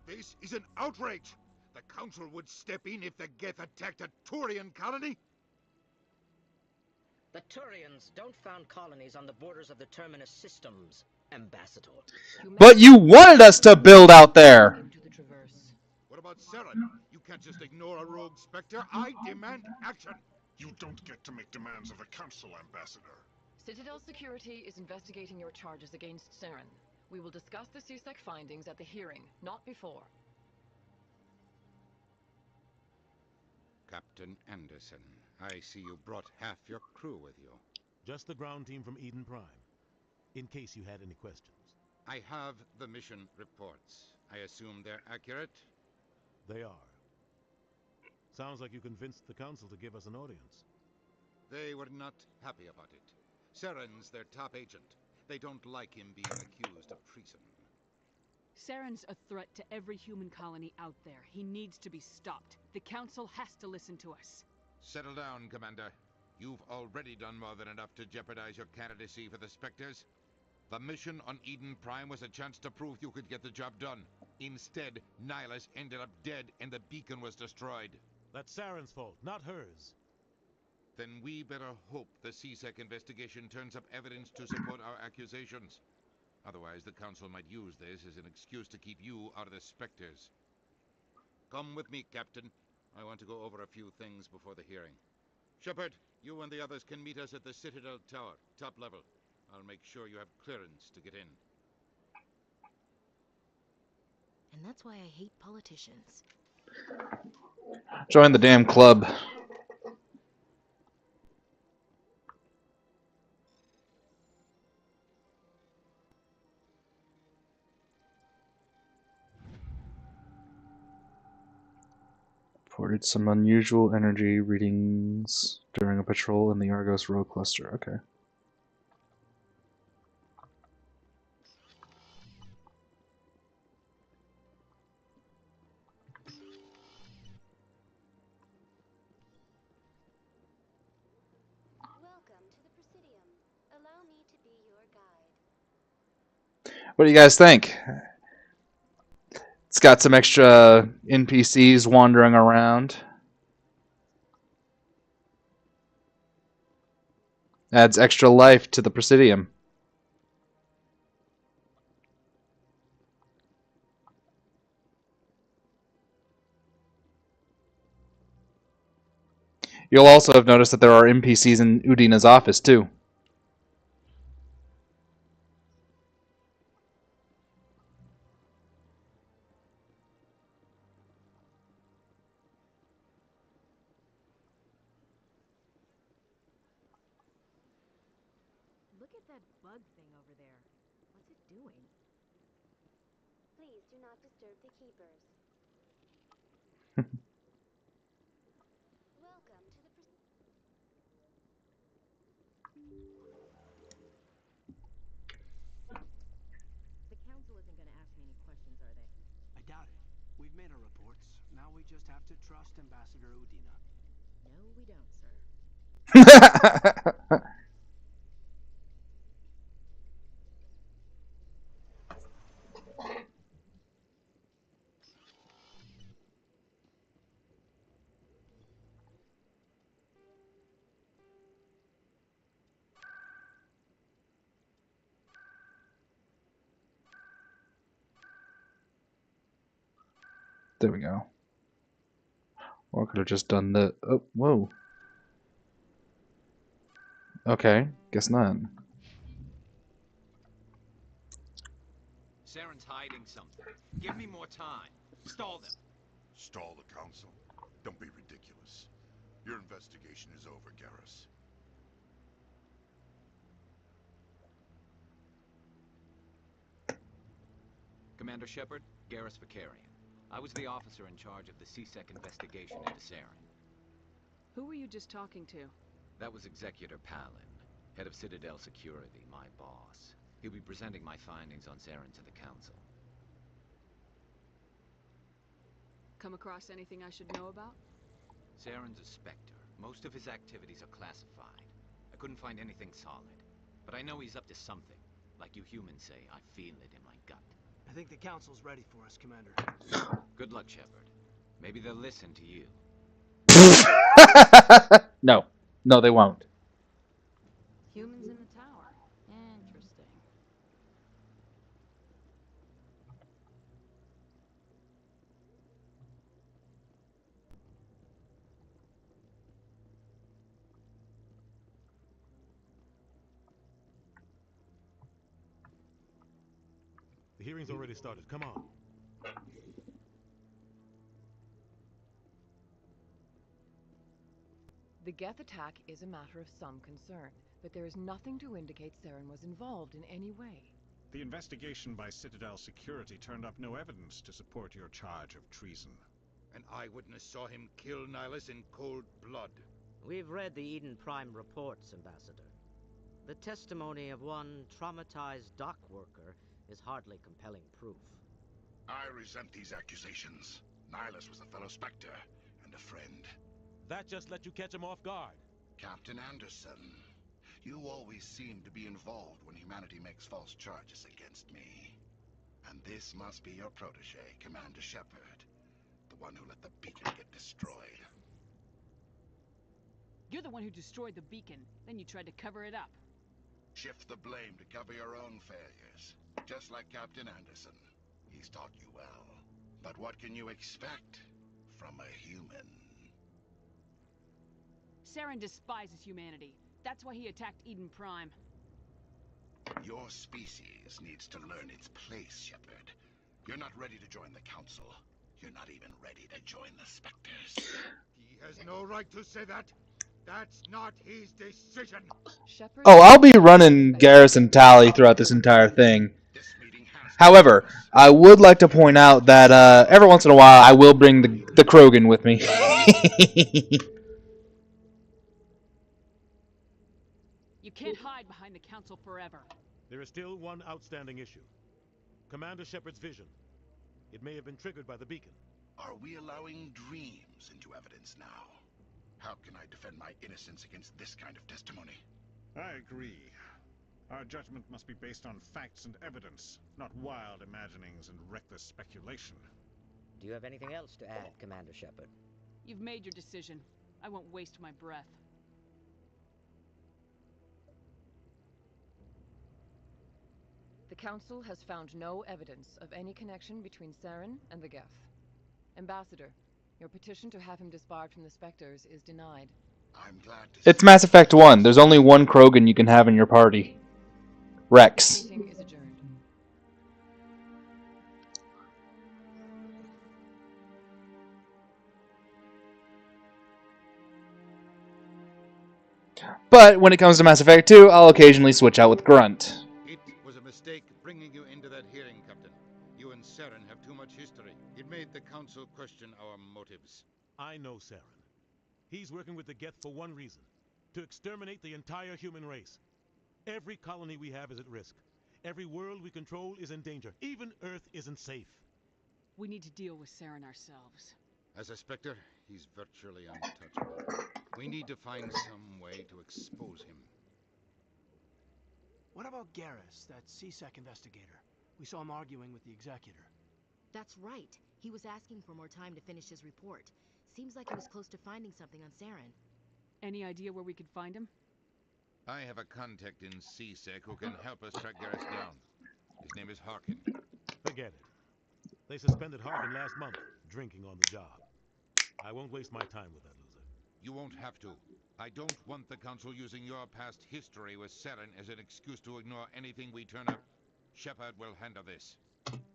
S7: This is an outrage! The Council would step in if the Geth attacked a Turian colony?
S17: The Turians don't found colonies on the borders of the Terminus systems, Ambassador.
S1: But you wanted us to build out there!
S7: What about Saren? You can't just ignore a rogue Spectre. I demand action!
S18: You don't get to make demands of the Council, Ambassador.
S19: Citadel Security is investigating your charges against Saren. We will discuss the CSEC findings at the hearing, not before.
S7: Captain Anderson, I see you brought half your crew with you.
S8: Just the ground team from Eden Prime, in case you had any questions.
S7: I have the mission reports. I assume they're accurate?
S8: They are. Sounds like you convinced the Council to give us an audience.
S7: They were not happy about it. Saren's their top agent. They don't like him being accused of treason.
S2: Saren's a threat to every human colony out there. He needs to be stopped. The Council has to listen to us.
S7: Settle down, Commander. You've already done more than enough to jeopardize your candidacy for the Spectres. The mission on Eden Prime was a chance to prove you could get the job done. Instead, Nihilus ended up dead and the beacon was destroyed.
S8: That's Saren's fault, not hers.
S7: Then we better hope the CSEC investigation turns up evidence to support our accusations. Otherwise, the Council might use this as an excuse to keep you out of the Spectres. Come with me, Captain. I want to go over a few things before the hearing. Shepard, you and the others can meet us at the Citadel Tower, top level. I'll make sure you have clearance to get in.
S5: And that's why I hate politicians.
S1: Join the damn club. Reported some unusual energy readings during a patrol in the Argos Row cluster. Okay.
S20: Welcome to the Presidium. Allow me to be your guide.
S1: What do you guys think? It's got some extra NPCs wandering around. Adds extra life to the Presidium. You'll also have noticed that there are NPCs in Udina's office, too.
S5: that bug thing over there? What's it doing?
S20: Please do not disturb the keepers. Welcome to the
S5: The council isn't going to ask me any questions, are they?
S9: I doubt it. We've made our reports. Now we just have to trust Ambassador Udina.
S5: No, we don't, sir.
S1: There we go. Or I could have just done the. Oh, whoa. Okay, guess not.
S21: Saren's hiding something. Give me more time. Stall them.
S18: Stall the council? Don't be ridiculous. Your investigation is over, Garrus.
S22: Commander Shepard, Garrus Vakarian. I was the officer in charge of the C-Sec investigation into Saren.
S2: Who were you just talking to?
S22: That was Executor Palin, head of Citadel Security, my boss. He'll be presenting my findings on Saren to the Council.
S2: Come across anything I should know about?
S22: Saren's a Spectre. Most of his activities are classified. I couldn't find anything solid. But I know he's up to something. Like you humans say, I feel it in my gut.
S9: I think the council's ready for us, Commander.
S22: Good luck, Shepard. Maybe they'll listen to you.
S1: No. No, they won't.
S2: Humans in the tower. Interesting.
S8: The hearing's already started. Come on.
S19: The Geth attack is a matter of some concern, but there is nothing to indicate Saren was involved in any way.
S4: The investigation by Citadel Security turned up no evidence to support your charge of treason.
S7: An eyewitness saw him kill Nihilus in cold blood.
S17: We've read the Eden Prime reports, Ambassador. The testimony of one traumatized dock worker is hardly compelling proof.
S18: I resent these accusations. Nihilus was a fellow Spectre and a friend.
S8: That just let you catch him off guard.
S18: Captain Anderson, you always seem to be involved when humanity makes false charges against me. And this must be your protege, Commander Shepard, the one who let the beacon get destroyed.
S2: You're the one who destroyed the beacon, then you tried to cover it up.
S18: Shift the blame to cover your own failures, just like Captain Anderson. He's taught you well. But what can you expect from a human?
S2: Saren despises humanity. That's why he attacked Eden Prime.
S18: Your species needs to learn its place, Shepard. You're not ready to join the Council. You're not even ready to join the Spectres.
S7: He has no right to say that. That's not his decision.
S1: Oh, I'll be running Garrison Tally throughout this entire thing. However, I would like to point out that every once in a while I will bring the Krogan with me.
S2: You can't hide behind the Council forever.
S8: There is still one outstanding issue. Commander Shepard's vision. It may have been triggered by the beacon.
S18: Are we allowing dreams into evidence now? How can I defend my innocence against this kind of testimony?
S4: I agree. Our judgment must be based on facts and evidence, not wild imaginings and reckless speculation.
S17: Do you have anything else to add, Commander Shepard?
S2: You've made your decision. I won't waste my breath.
S19: The Council has found no evidence of any connection between Saren and the Geth. Ambassador, your petition to have him disbarred from the Spectres is denied.
S18: I'm glad to
S1: It's Mass Effect 1. There's only one Krogan you can have in your party. Rex.
S19: Meeting is adjourned.
S1: But when it comes to Mass Effect 2, I'll occasionally switch out with Grunt.
S7: It was a mistake bringing you into that hearing, Captain. You and Saren have too much history. It made the Council question our motives.
S8: I know Saren. He's working with the Geth for one reason. To exterminate the entire human race. Every colony we have is at risk. Every world we control is in danger. Even Earth isn't safe.
S2: We need to deal with Saren ourselves.
S7: As a Spectre, he's virtually untouchable. We need to find some way to expose him.
S3: What about Garrus, that CSEC investigator? We saw him arguing with the Executor.
S5: That's right. He was asking for more time to finish his report. Seems like he was close to finding something on Saren.
S2: Any idea where we could find him?
S7: I have a contact in CSEC who can help us track Garrus down. His name is Harkin.
S8: Forget it. They suspended Harkin last month, drinking on the job. I won't waste my time with that loser.
S7: You won't have to. I don't want the Council using your past history with Saren as an excuse to ignore anything we turn up. Shepard will handle this.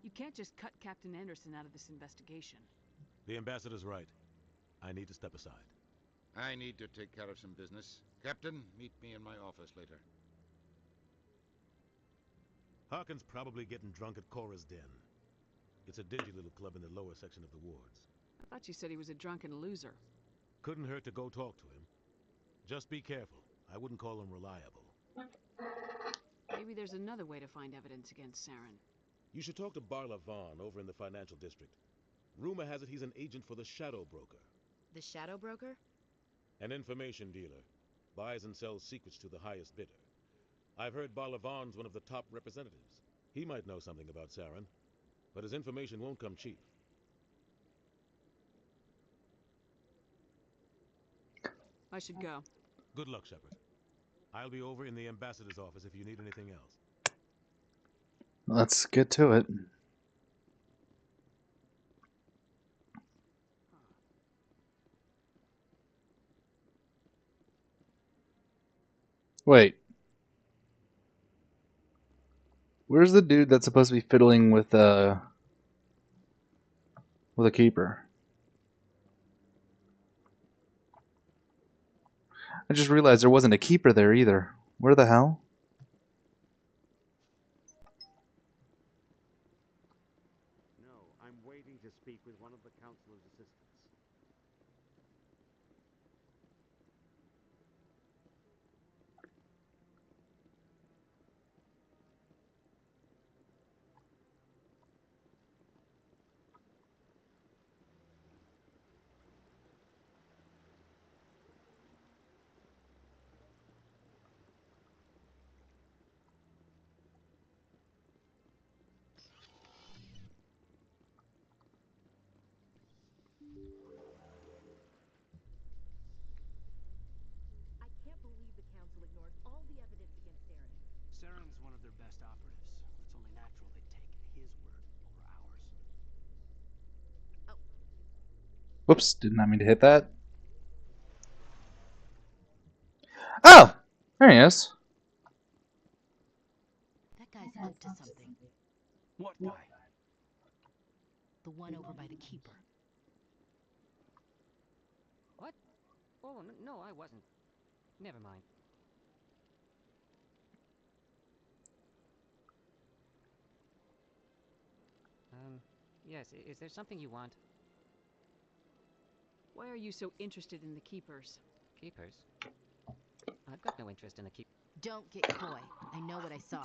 S2: You can't just cut Captain Anderson out of this investigation.
S8: The Ambassador's right. I need to step aside.
S7: I need to take care of some business. Captain, meet me in my office later.
S8: Harkin's probably getting drunk at Cora's Den. It's a dingy little club in the lower section of the wards.
S2: I thought you said he was a drunken loser.
S8: Couldn't hurt to go talk to him. Just be careful. I wouldn't call him reliable.
S2: Maybe there's another way to find evidence against Saren.
S8: You should talk to Barla Vaughn over in the financial district. Rumor has it he's an agent for the Shadow Broker.
S5: The Shadow Broker?
S8: An information dealer. Buys and sells secrets to the highest bidder. I've heard Barla Vaughn's one of the top representatives. He might know something about Saren, but his information won't come cheap.
S2: I should go.
S8: Good luck, Shepard. I'll be over in the Ambassador's office if you need anything else.
S1: Let's get to it. Wait. Where's the dude that's supposed to be fiddling with a keeper? I just realized there wasn't a keeper there either. Where the hell?
S17: No, I'm waiting to speak with one of the Councilor's assistants.
S5: I can't believe the Council ignored all the evidence against Saren.
S3: Saren's one of their best operatives. It's only natural they'd take his word over ours.
S1: Whoops, did not mean to hit that. Oh! There he is.
S5: That guy's up to something.
S3: What guy?
S5: The one over by the Keeper.
S6: What? Oh, no, I wasn't. Never mind. Yes, is there something you want?
S2: Why are you so interested in the Keepers?
S6: Keepers? I've got no interest in the keep.
S5: Don't get coy. I know what I saw.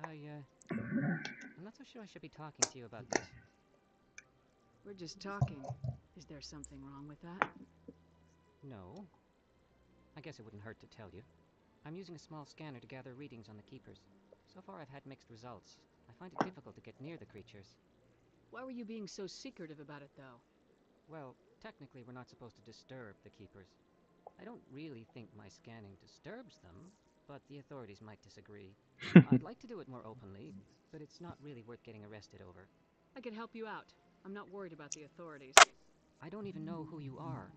S6: I'm not so sure I should be talking to you about this.
S2: We're just talking. Is there something wrong with that?
S6: No. I guess it wouldn't hurt to tell you. I'm using a small scanner to gather readings on the Keepers. So far I've had mixed results. I find it difficult to get near the creatures.
S2: Why were you being so secretive about it, though?
S6: Well, technically we're not supposed to disturb the Keepers. I don't really think my scanning disturbs them, but the authorities might disagree. I'd like to do it more openly, but it's not really worth getting arrested over.
S2: I can help you out. I'm not worried about the authorities.
S6: I don't even know who you are.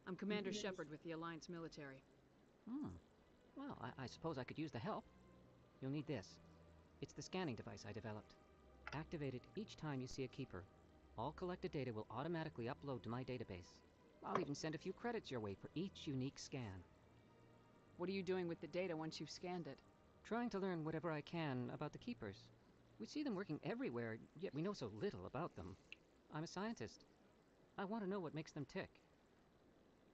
S2: I'm Commander Shepard with the Alliance military.
S6: Well, I suppose I could use the help. You'll need this. It's the scanning device I developed. Activate it each time you see a Keeper. All collected data will automatically upload to my database. I'll even send a few credits your way for each unique scan.
S2: What are you doing with the data once you've scanned it?
S6: Trying to learn whatever I can about the Keepers. We see them working everywhere, yet we know so little about them. I'm a scientist. I want to know what makes them tick.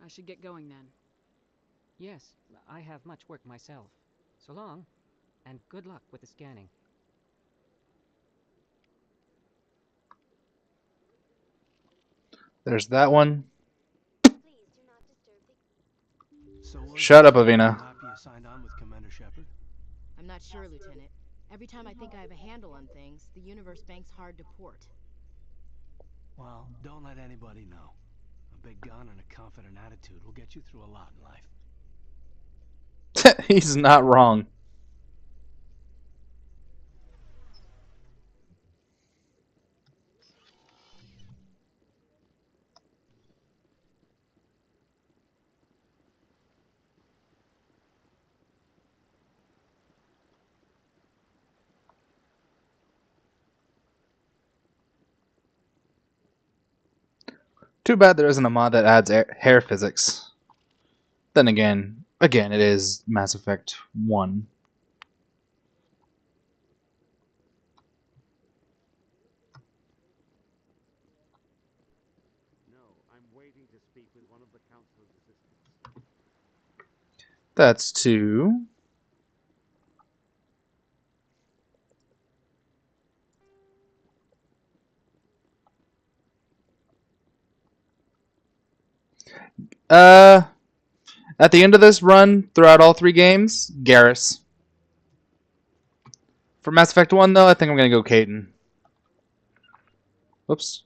S2: I should get going then.
S6: Yes, I have much work myself. So long, and good luck with the scanning.
S1: There's that one.
S3: So
S1: Shut up, Avina.
S3: not be assigned on with Commander Shepard?
S5: I'm not sure, Lieutenant. Every time I think I have a handle on things, the universe bank's hard to port.
S3: Well, don't let anybody know. A big gun and a confident attitude will get you through a lot in life.
S1: He's not wrong. Too bad there isn't a mod that adds hair physics. Then again, it is Mass Effect 1.
S12: No, I'm waiting to speak with one of the council's assistants.
S1: That's 2. At the end of this run, throughout all 3 games, Garrus. For Mass Effect 1, though, I think I'm going to go Kaidan. Whoops.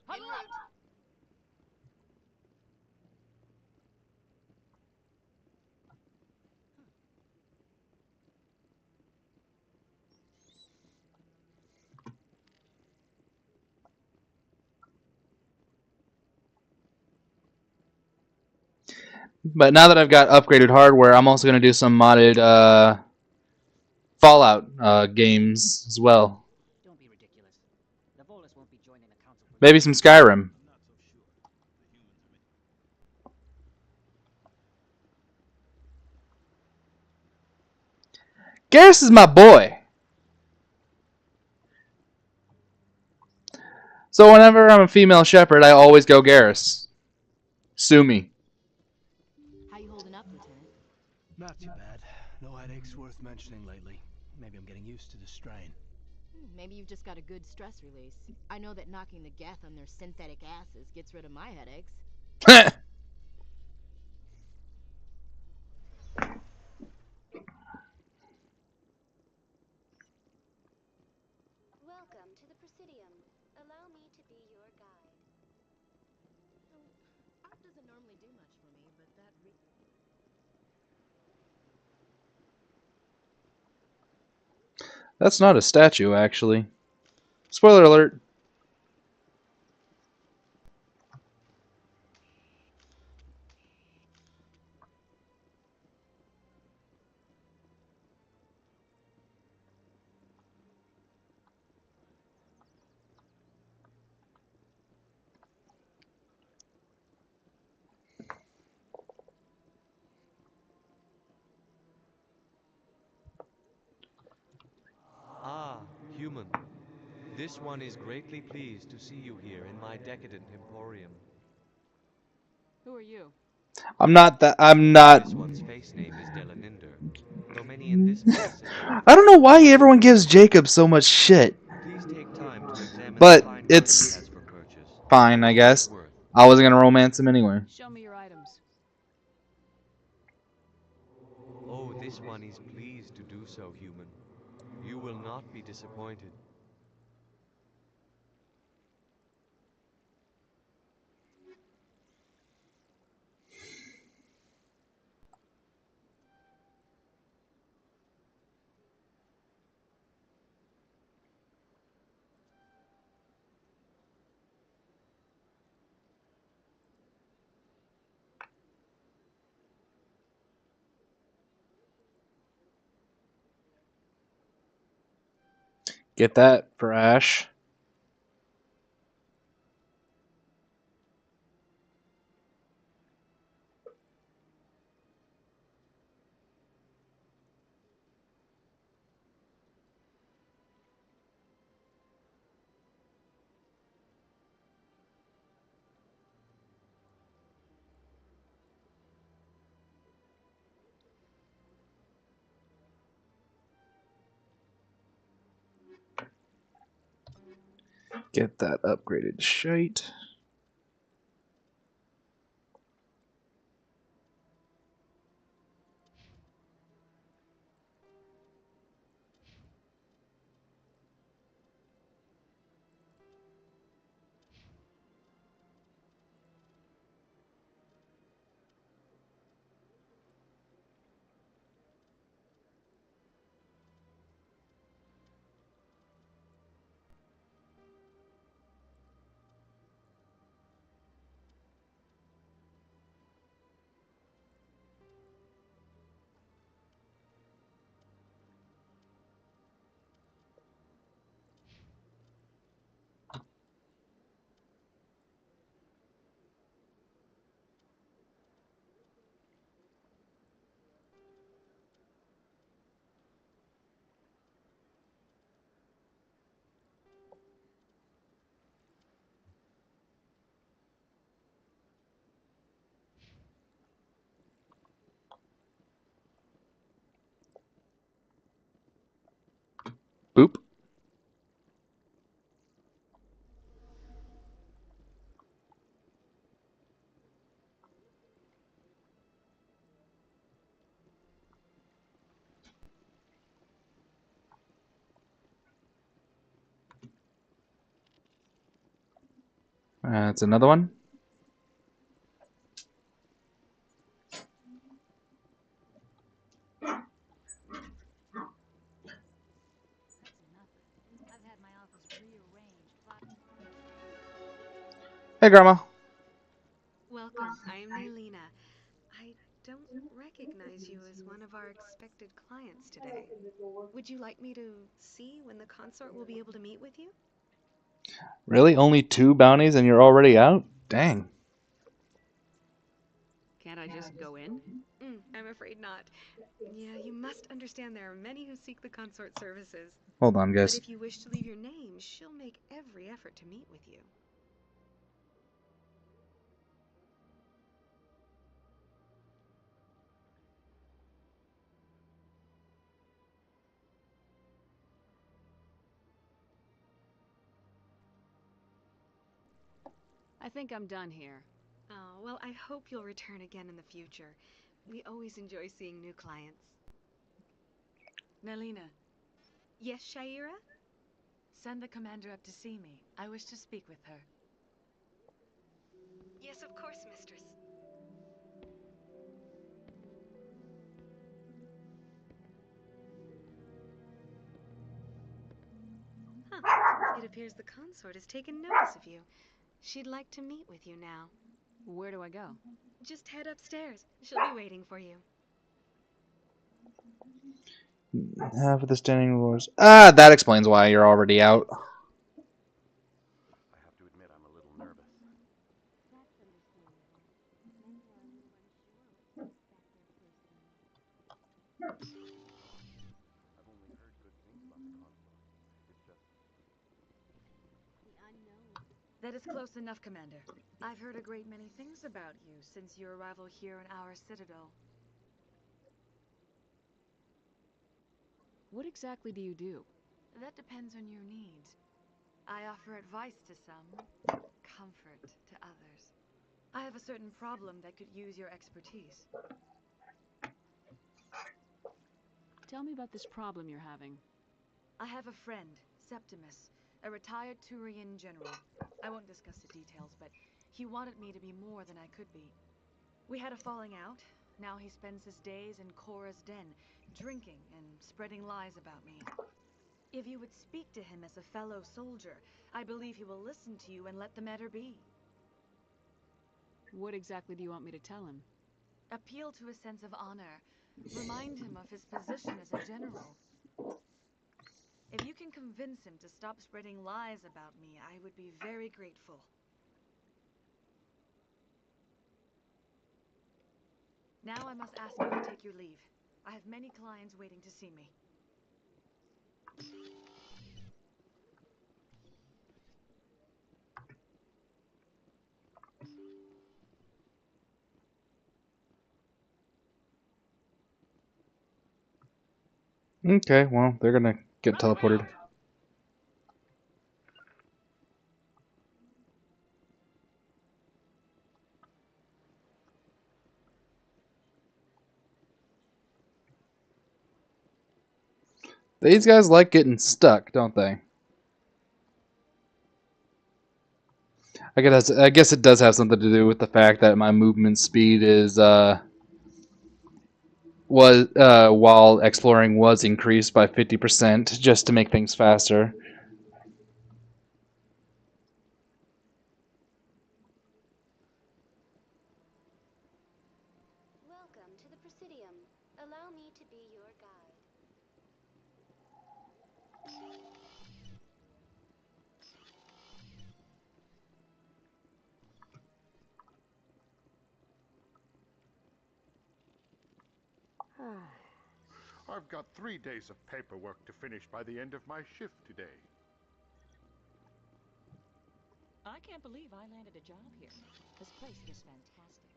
S1: But now that I've got upgraded hardware, I'm also going to do some modded Fallout games as well.
S6: Don't be ridiculous. The Volus won't be joining the council for
S1: Maybe some Skyrim. Garrus is my boy. So whenever I'm a female shepherd, I always go Garrus. Sue me.
S5: How you holding up, Lieutenant?
S3: Not too bad. No headaches worth mentioning lately. Maybe I'm getting used to the strain.
S5: Maybe you've just got a good stress release. I know that knocking the Geth on their synthetic asses gets rid of my headaches.
S20: Welcome to the Presidium. Allow me to be your guide.
S5: Art doesn't normally do much for me, but that
S1: That's not a statue, actually. Spoiler alert.
S10: Ah, human. This one is greatly pleased to see you here in my decadent emporium.
S2: Who are you?
S1: I'm not.
S10: This one's face name is Delaninder, though many in this place say
S1: I don't know why everyone gives Jacob so much shit.
S10: please take time to examine
S1: But
S10: the fine goods he
S1: it's
S10: has for purchase.
S1: fine, I guess. I wasn't gonna romance him anyway.
S2: Show me your items.
S10: Oh, this one is pleased to do so, human. You will not be disappointed.
S1: Get that for Ash. Get that upgraded shite. Boop. That's another one. Hey, Grandma.
S11: Welcome. I am Nelina. I don't recognize you as one of our expected clients today. Would you like me to see when the consort will be able to meet with you?
S1: Really? Only 2 bounties and you're already out? Dang.
S2: Can't I just go in?
S11: I'm afraid not. Yeah, you must understand there are many who seek the consort services.
S1: Hold on,
S11: But
S1: guys.
S11: if you wish to leave your name, she'll make every effort to meet with you.
S2: I think I'm done here.
S11: Oh, well, I hope you'll return again in the future. We always enjoy seeing new clients.
S13: Nelina,
S11: Yes, Shaira?
S13: send the commander up to see me. I wish to speak with her.
S11: Yes, of course, mistress. Huh. It appears the consort has taken notice of you. She'd like to meet with you now.
S2: Where do I go?
S11: Just head upstairs. She'll be waiting for you.
S1: Half of the standing roars. Ah, that explains why you're already out.
S23: I have to admit I'm a little nervous. I've only heard good things about the consort. It's just...
S13: That is close enough, Commander. I've heard a great many things about you since your arrival here in our citadel.
S2: What exactly do you do?
S13: That depends on your needs. I offer advice to some, comfort to others. I have a certain problem that could use your expertise.
S2: Tell me about this problem you're having.
S13: I have a friend, Septimus, a retired Turian general. I won't discuss the details, but he wanted me to be more than I could be. We had a falling out. Now he spends his days in Korra's den, drinking and spreading lies about me. If you would speak to him as a fellow soldier, I believe he will listen to you and let the matter be.
S2: What exactly do you want me to tell him?
S13: Appeal to his sense of honor. Remind him of his position as a general. If you can convince him to stop spreading lies about me, I would be very grateful. Now I must ask you to take your leave. I have many clients waiting to see me.
S1: Okay, well, they're gonna get teleported. These guys like getting stuck, don't they? I guess it does have something to do with the fact that my movement speed is while exploring was increased by 50% just to make things faster.
S20: Welcome to the Presidium. Allow me to be your guide.
S23: I've got 3 days of paperwork to finish by the end of my shift today.
S13: I can't believe I landed a job here. This place is fantastic.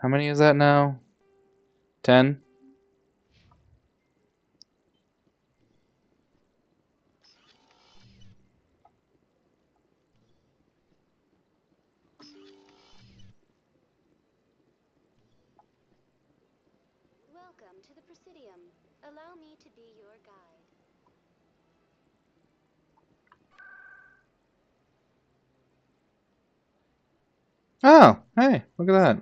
S1: How many is that now? 10?
S20: Welcome to the Presidium. Allow me to be your guide.
S1: Oh, hey, look at that.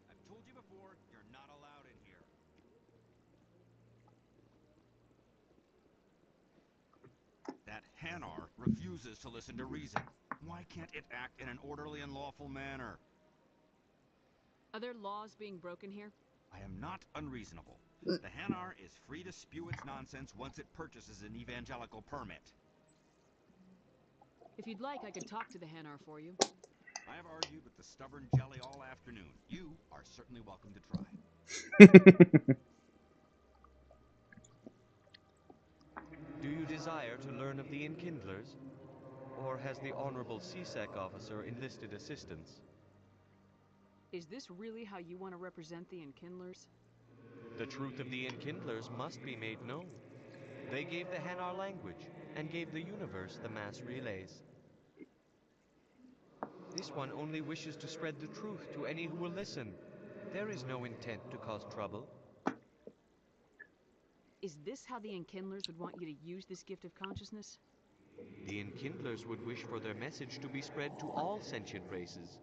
S14: I've told you before, you're not allowed in here. That Hanar refuses to listen to reason. Why can't it act in an orderly and lawful manner?
S2: Are there laws being broken here?
S14: I am not unreasonable. The Hanar is free to spew its nonsense once it purchases an evangelical permit.
S2: If you'd like, I could talk to the Hanar for you.
S14: I have argued with the stubborn jelly all afternoon. You are certainly welcome to try.
S10: Do you desire to learn of the Enkindlers? Or has the Honorable CSEC officer enlisted assistance?
S2: Is this really how you want to represent the Enkindlers?
S10: The truth of the Enkindlers must be made known. They gave the Hanar language, and gave the universe the mass relays. This one only wishes to spread the truth to any who will listen. There is no intent to cause trouble.
S2: Is this how the Enkindlers would want you to use this gift of consciousness?
S10: The Enkindlers would wish for their message to be spread to all sentient races.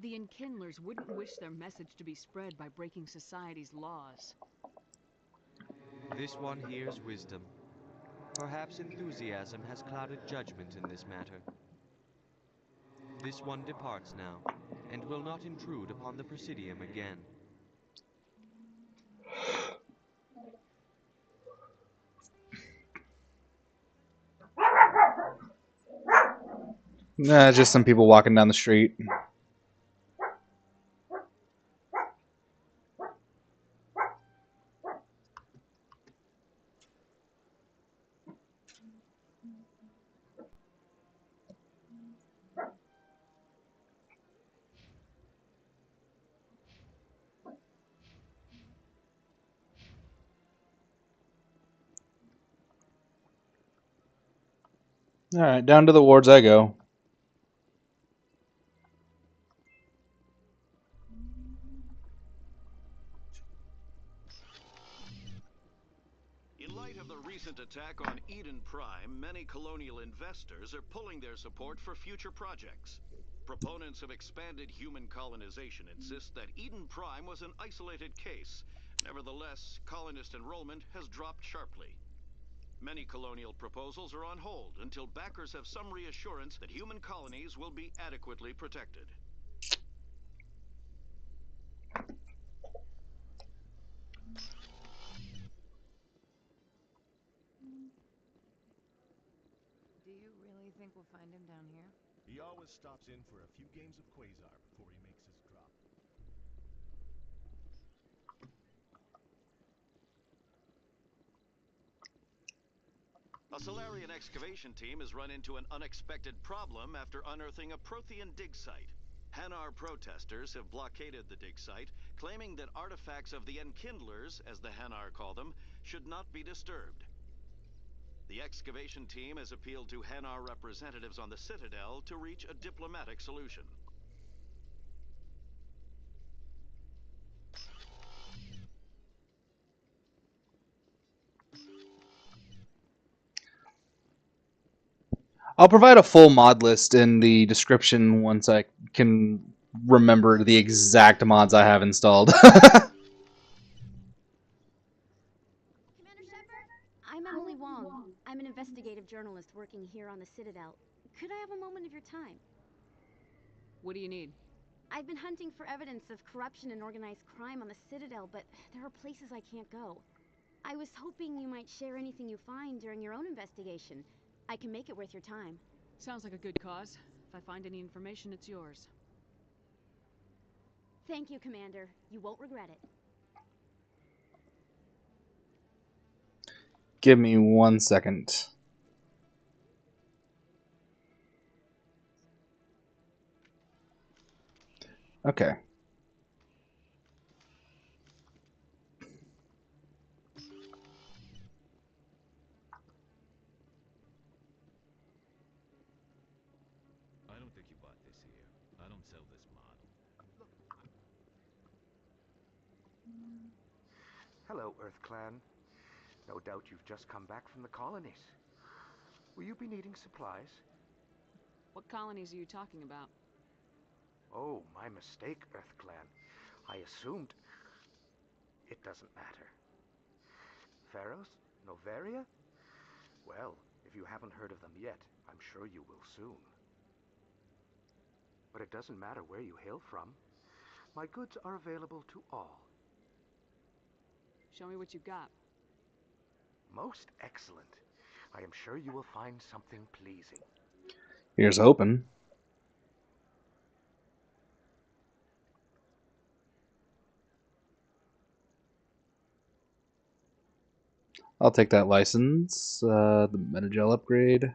S2: The Enkindlers wouldn't wish their message to be spread by breaking society's laws.
S10: This one hears wisdom. Perhaps enthusiasm has clouded judgment in this matter. This one departs now, and will not intrude upon the Presidium again.
S1: Nah, just some people walking down the street. Alright, down to the wards I go.
S15: In light of the recent attack on Eden Prime, many colonial investors are pulling their support for future projects. Proponents of expanded human colonization insist that Eden Prime was an isolated case. Nevertheless, colonist enrollment has dropped sharply. Many colonial proposals are on hold until backers have some reassurance that human colonies will be adequately protected.
S13: Do you really think we'll find him down here?
S23: He always stops in for a few games of Quasar before he makes his drop.
S15: A Solarian excavation team has run into an unexpected problem after unearthing a Prothean dig site. Hanar protesters have blockaded the dig site, claiming that artifacts of the Enkindlers, as the Hanar call them, should not be disturbed. The excavation team has appealed to Hanar representatives on the Citadel to reach a diplomatic solution.
S1: I'll provide a full mod list in the description once I can remember the exact mods I have installed.
S9: I'm Emily Wong. I'm an investigative journalist working here on the Citadel. Could I have a moment of your time?
S2: What do you need?
S9: I've been hunting for evidence of corruption and organized crime on the Citadel, but there are places I can't go. I was hoping you might share anything you find during your own investigation. I can make it worth your time.
S2: Sounds like a good cause. If I find any information, it's yours.
S9: Thank you, Commander. You won't regret it.
S1: Give me 1 second. Okay.
S16: I don't think you bought this here. I don't sell this model.
S21: Hello, Earth Clan. No doubt you've just come back from the colonies. Will you be needing supplies?
S2: What colonies are you talking about?
S21: Oh, my mistake, Earth Clan. I assumed... It doesn't matter. Pharos? Noveria? Well, if you haven't heard of them yet, I'm sure you will soon. But it doesn't matter where you hail from. My goods are available to all.
S2: Show me what you got.
S21: Most excellent. I am sure you will find something pleasing.
S1: Here's hoping. I'll take that license. The Metagel upgrade.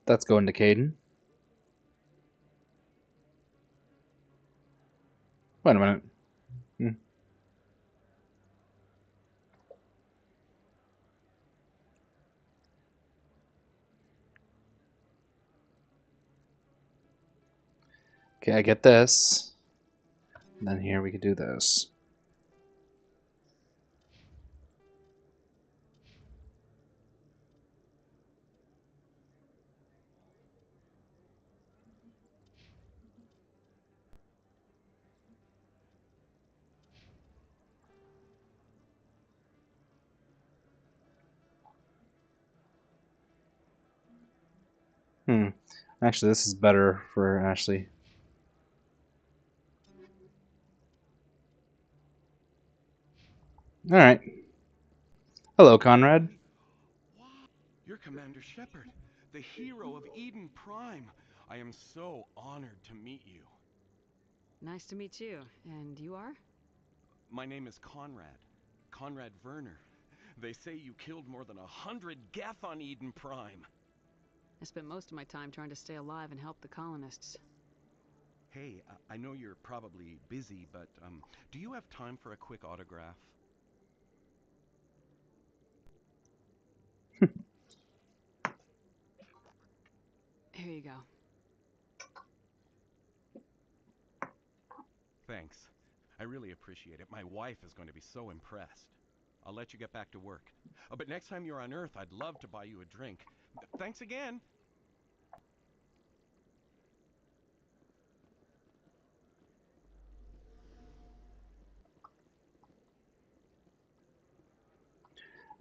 S1: That's going to Caden. Wait a minute. Okay, I get this. And then here we can do this. Actually, this is better for Ashley. Alright. Hello, Conrad.
S24: You're Commander Shepard, the hero of Eden Prime. I am so honored to meet you.
S2: Nice to meet you. And you are?
S24: My name is Conrad. Conrad Werner. They say you killed more than 100 Geth on Eden Prime.
S2: I spent most of my time trying to stay alive and help the colonists.
S24: Hey, I know you're probably busy, but do you have time for a quick autograph?
S2: Here you go.
S24: Thanks. I really appreciate it. My wife is going to be so impressed. I'll let you get back to work. But next time you're on Earth, I'd love to buy you a drink. Thanks again!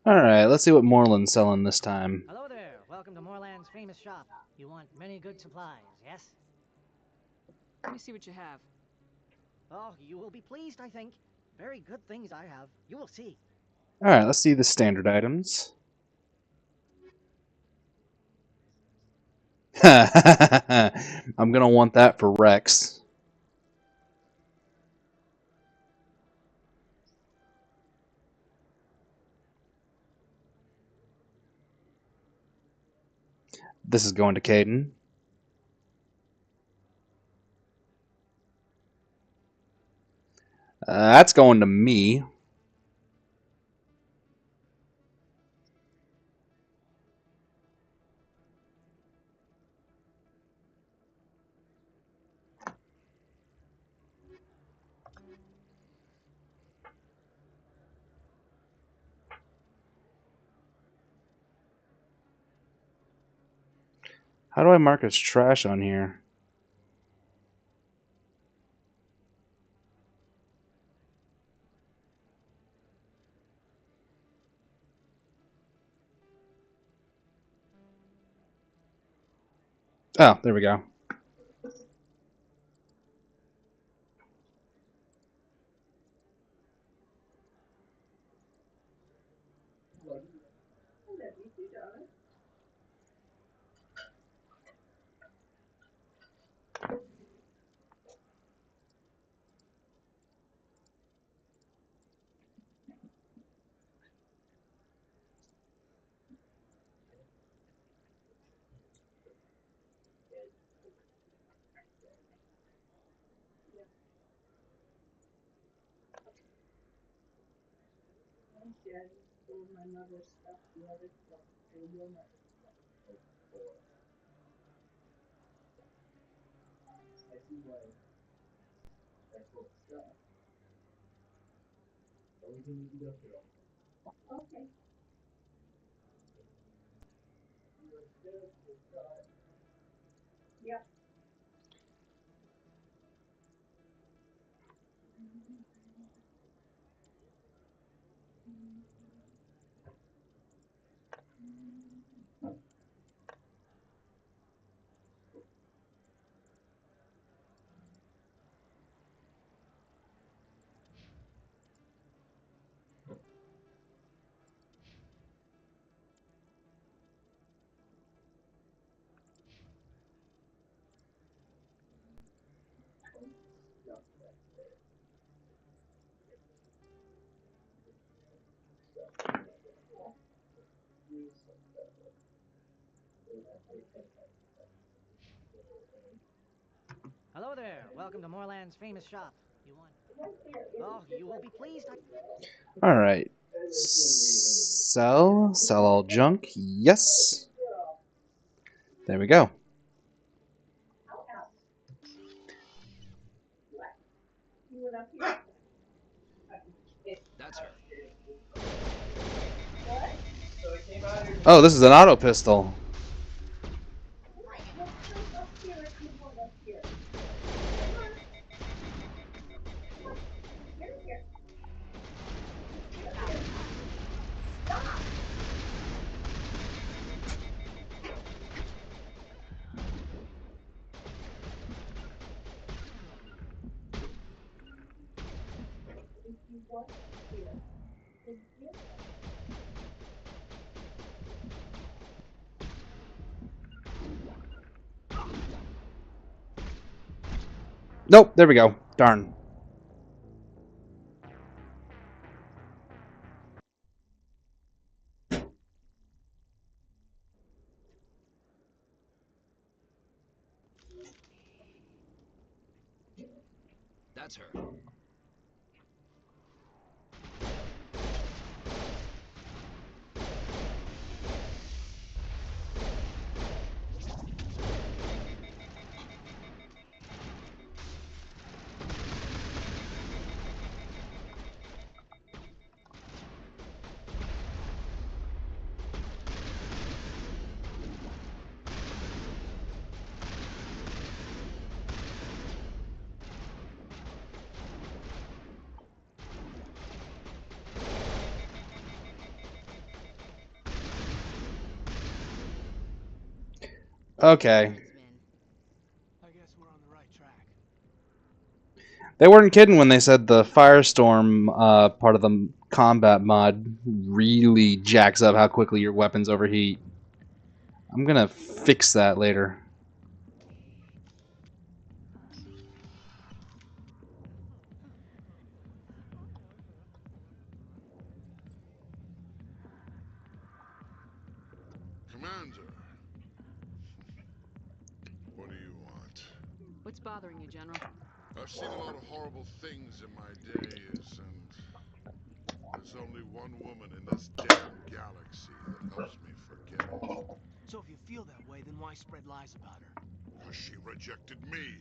S1: Alright, let's see what Moreland's selling this time.
S25: Hello there. Welcome to Moreland's famous shop. You want many good supplies, yes?
S2: Let me see what you have.
S25: Oh, you will be pleased, I think. Very good things I have. You will see.
S1: Alright, let's see the standard items. I'm gonna want that for Rex. This is going to Caden. That's going to me. How do I mark as trash on here? Oh, there we go.
S25: Hello there. Welcome to Moorland's famous shop. You want? Oh, you will be pleased.
S1: All right. Sell all junk. Yes. There we go.
S3: That's her.
S1: Oh, this is an auto pistol. Nope, there we go. Darn.
S3: That's her.
S1: Okay.
S3: I guess we're on the right track.
S1: They weren't kidding when they said the Firestorm part of the combat mod really jacks up how quickly your weapons overheat. I'm gonna fix that later.
S4: Commander. What do you want?
S2: What's bothering you, General?
S4: I've seen a lot of horrible things in my days, and there's only one woman in this damn galaxy that helps me forget it.
S3: So if you feel that way, then why spread lies about her?
S4: Because she rejected me.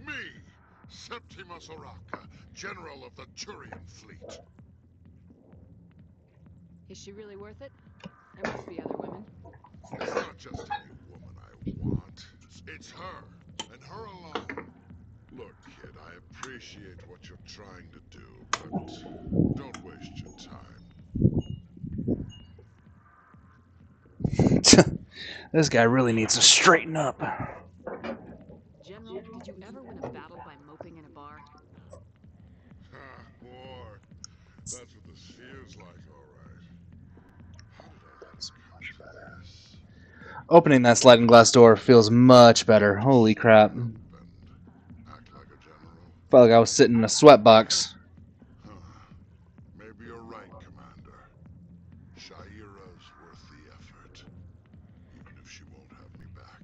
S4: Me! Septimus Oraka, General of the Turian Fleet.
S2: Is she really worth it? There must be other women.
S4: It's not just any woman I want. It's her, and her alone. Look, kid, I appreciate what you're trying to do, but don't waste your time.
S1: This guy really needs to straighten up.
S2: General, did you ever win a battle by moping in a bar?
S4: Ha, war. That's what this feels like, all right. How did I let it come to this?
S1: Opening that sliding glass door feels much better. Holy crap.
S4: Act like a general?
S1: Felt like I was sitting in a sweatbox.
S4: Huh. Maybe you're right, Commander. Shaira's worth the effort, even if she won't have me back.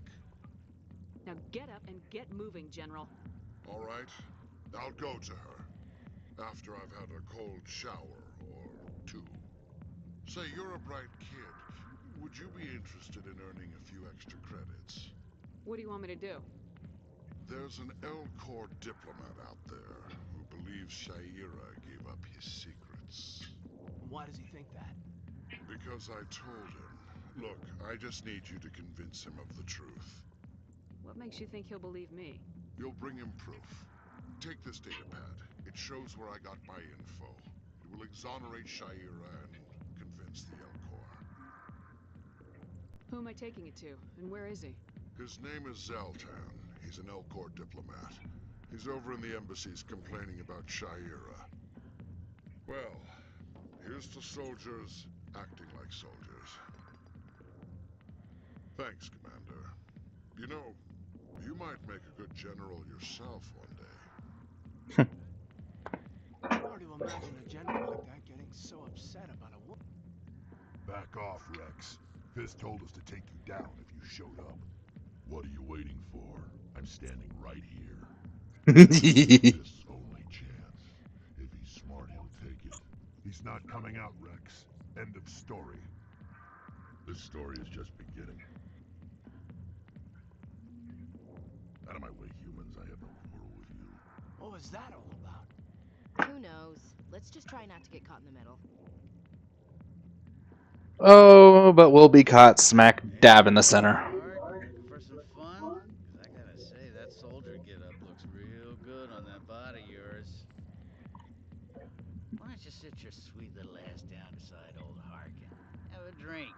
S2: Now get up and get moving, General.
S4: All right, I'll go to her. After I've had a cold shower, or two. Say, you're a bright kid. Would you be interested in earning a few extra credits?
S2: What do you want me to do?
S4: There's an Elcor diplomat out there who believes Shaira gave up his secrets.
S3: Why does he think that?
S4: Because I told him. Look, I just need you to convince him of the truth.
S2: What makes you think he'll believe me?
S4: You'll bring him proof. Take this datapad. It shows where I got my info. It will exonerate Shaira and convince the Elcor.
S2: Who am I taking it to, and where is he?
S4: His name is Zaltan. He's an Elcor diplomat. He's over in the embassies complaining about Shaira. Well, here's to soldiers acting like soldiers. Thanks, Commander. You know, you might make a good general yourself one day.
S3: Hard to imagine a general like that getting so upset about a woman.
S7: Back off, Rex. Fisk told us to take you down if you showed up. What are you waiting for? I'm standing right here. Fisk's only chance. If he's smart, he'll take it. He's not coming out, Rex. End of story. This story is just beginning. Out of my way, humans. I have no quarrel with you.
S3: What was that all about?
S5: Who knows? Let's just try not to get caught in the middle.
S1: Oh, but we'll be caught smack dab in the center.
S18: Looking for some fun? Cause I gotta say, that soldier getup looks real good on that body of yours. Why don't you sit your sweet little ass down beside old Harkin? Have a drink.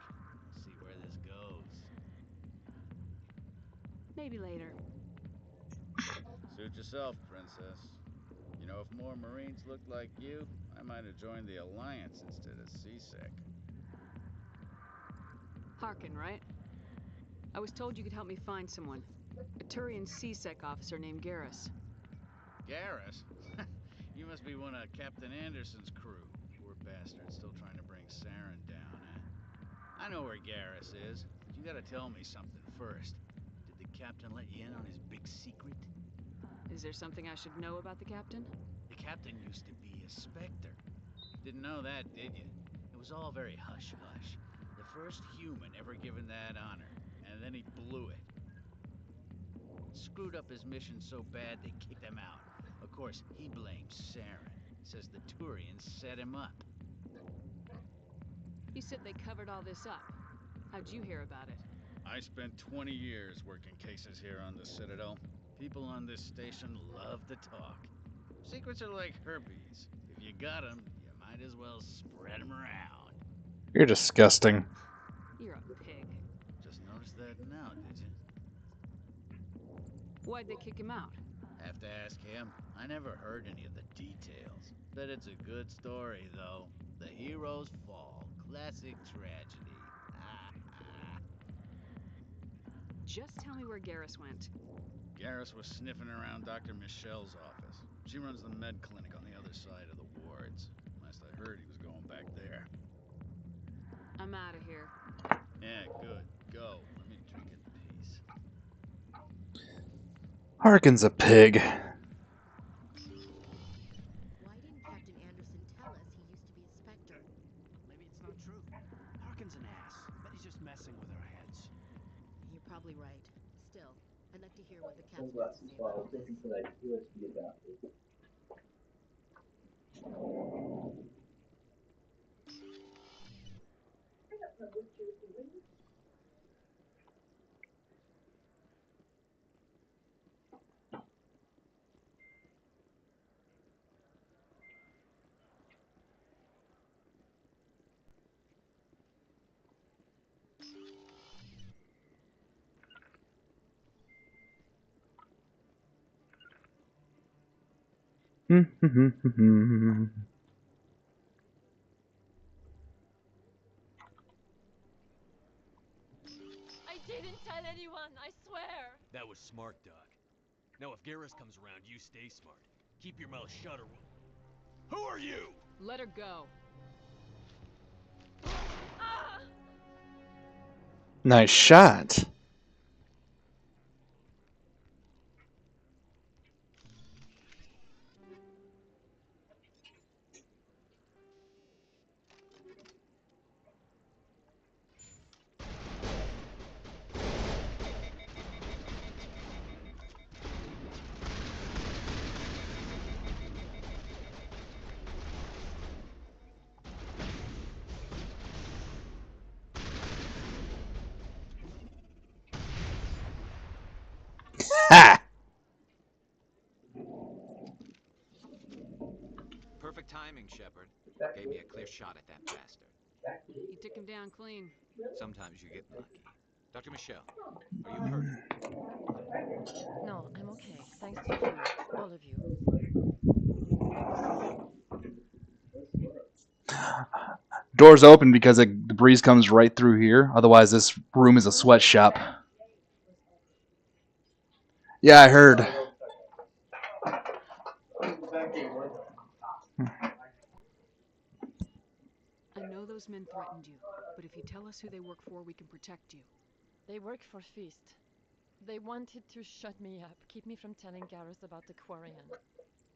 S18: We'll see where this goes.
S2: Maybe later.
S18: Suit yourself, Princess. You know, if more Marines looked like you, I might have joined the Alliance instead of CSEC.
S2: Harkin, right? I was told you could help me find someone. A Turian CSEC officer named Garrus.
S18: Garrus? You must be one of Captain Anderson's crew. Poor bastard, still trying to bring Saren down, eh? I know where Garrus is, but you gotta tell me something first. Did the captain let you in on his big secret?
S2: Is there something I should know about the captain?
S18: The captain used to be a Spectre. Didn't know that, did you? It was all very hush-hush. The first human ever given that honor, and then he blew it. Screwed up his mission so bad they kicked him out. Of course, he blames Saren. Says the Turians set him up.
S2: You said they covered all this up. How'd you hear about it?
S18: I spent 20 years working cases here on the Citadel. People on this station love to talk. Secrets are like herpes. If you got them, you might as well spread them around.
S1: You're disgusting.
S2: You're a pig.
S18: Just noticed that now, did you?
S2: Why'd they kick him out?
S18: Have to ask him. I never heard any of the details. Bet it's a good story, though. The heroes fall. Classic tragedy.
S2: Just tell me where Garrus went.
S18: Garrus was sniffing around Dr. Michelle's office. She runs the med clinic on the other side of the wards. Last I heard, he was going back there.
S2: I'm out of here.
S18: Yeah, good.
S16: go. Let me drink in peace.
S1: Harkin's a pig.
S5: Why didn't Captain Anderson tell us he used to be a Spectre?
S3: Maybe it's not true. Harkin's an ass. Bet he's just messing with our heads.
S5: You're probably right. Still, I'd like to hear what the captain has to say about all this.
S8: I didn't tell anyone, I swear!
S16: That was smart, Doc. Now if Garrus comes around, you stay smart. Keep your mouth shut or we'll... Who are you?
S2: Let her go.
S8: Ah!
S1: Nice shot. Ha!
S14: Perfect timing, Shepard. Gave me a clear shot at that bastard.
S2: You took him down clean.
S14: Sometimes you get lucky. Dr. Michelle, are you hurt?
S8: No, I'm okay. Thanks to you, all of you.
S1: Doors open because the breeze comes right through here. Otherwise, this room is a sweatshop. Yeah, I heard.
S2: I know those men threatened you, but if you tell us who they work for, we can protect you.
S8: They work for Feast. They wanted to shut me up, keep me from telling Garrus about the Quarian.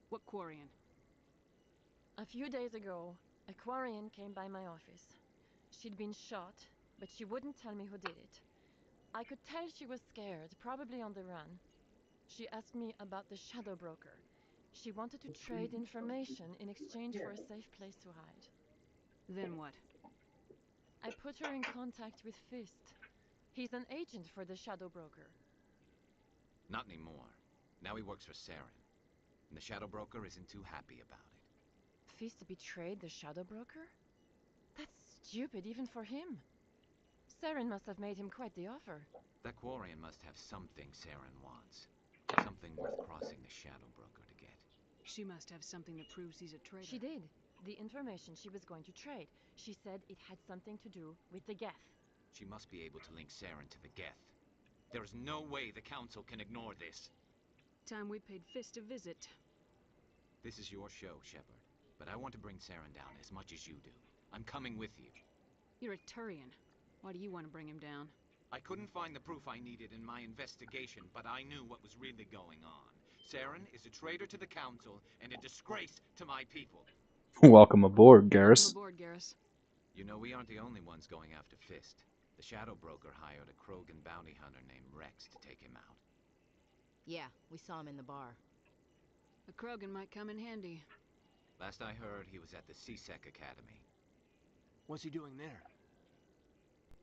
S2: What Quarian?
S8: A few days ago, a Quarian came by my office. She'd been shot, but she wouldn't tell me who did it. I could tell she was scared, probably on the run. She asked me about the Shadow Broker. She wanted to trade information in exchange for a safe place to hide.
S2: Then what?
S8: I put her in contact with Fist. He's an agent for the Shadow Broker.
S14: Not anymore. Now he works for Saren. And the Shadow Broker isn't too happy about it.
S8: Fist betrayed the Shadow Broker? That's stupid even for him. Saren must have made him quite the offer.
S14: That Quarian must have something Saren wants. Something worth crossing the Shadow Broker to get.
S2: She must have something that proves he's a traitor.
S8: She did. The information she was going to trade. She said it had something to do with the Geth.
S14: She must be able to link Saren to the Geth. There is no way the Council can ignore this.
S2: Time we paid Fist a visit.
S14: This is your show, Shepard. But I want to bring Saren down as much as you do. I'm coming with you.
S2: You're a Turian. Why do you want to bring him down?
S14: I couldn't find the proof I needed in my investigation, but I knew what was really going on. Saren is a traitor to the Council and a disgrace to my people.
S1: Welcome aboard, Garrus.
S2: Welcome aboard, Garrus.
S14: You know, we aren't the only ones going after Fist. The Shadow Broker hired a Krogan bounty hunter named Rex to take him out.
S5: Yeah, we saw him in the bar.
S2: A Krogan might come in handy.
S14: Last I heard, he was at the C-Sec Academy.
S3: What's he doing there?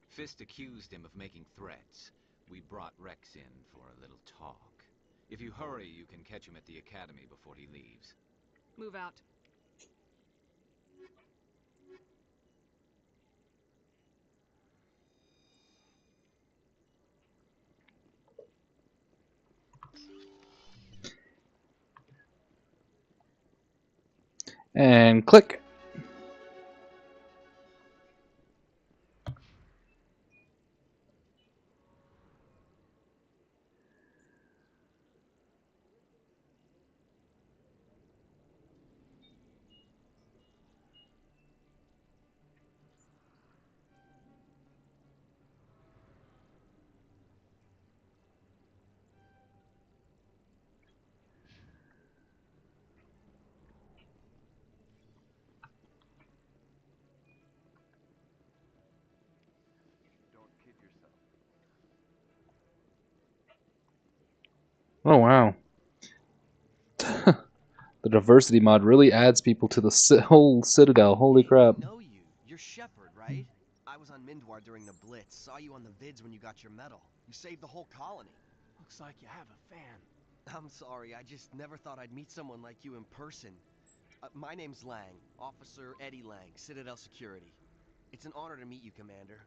S14: Fist accused him of making threats. We brought Rex in for a little talk. If you hurry, you can catch him at the Academy before he leaves.
S2: Move out.
S1: And click. Oh wow. The diversity mod really adds people to the whole Citadel. Holy crap.
S6: I know you. You're Shepard, right? I was on Mindwar during the Blitz. Saw you on the vids when you got your medal. You saved the whole colony.
S3: Looks like you have a fan.
S6: I'm sorry, I just never thought I'd meet someone like you in person. My name's Lang, Officer Eddie Lang, Citadel Security. It's an honor to meet you, Commander.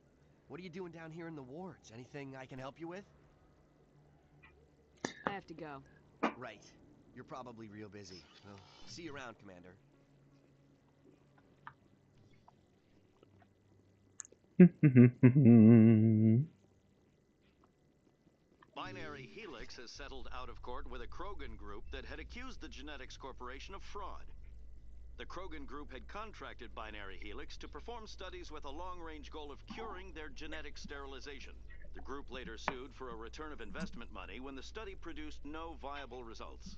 S6: What are you doing down here in the wards? Anything I can help you with?
S2: I have to go.
S6: Right. You're probably real busy. Well, see you around, Commander.
S15: Binary Helix has settled out of court with a Krogan group that had accused the Genetics Corporation of fraud. The Krogan group had contracted Binary Helix to perform studies with a long-range goal of curing their genetic sterilization. The group later sued for a return of investment money when the study produced no viable results.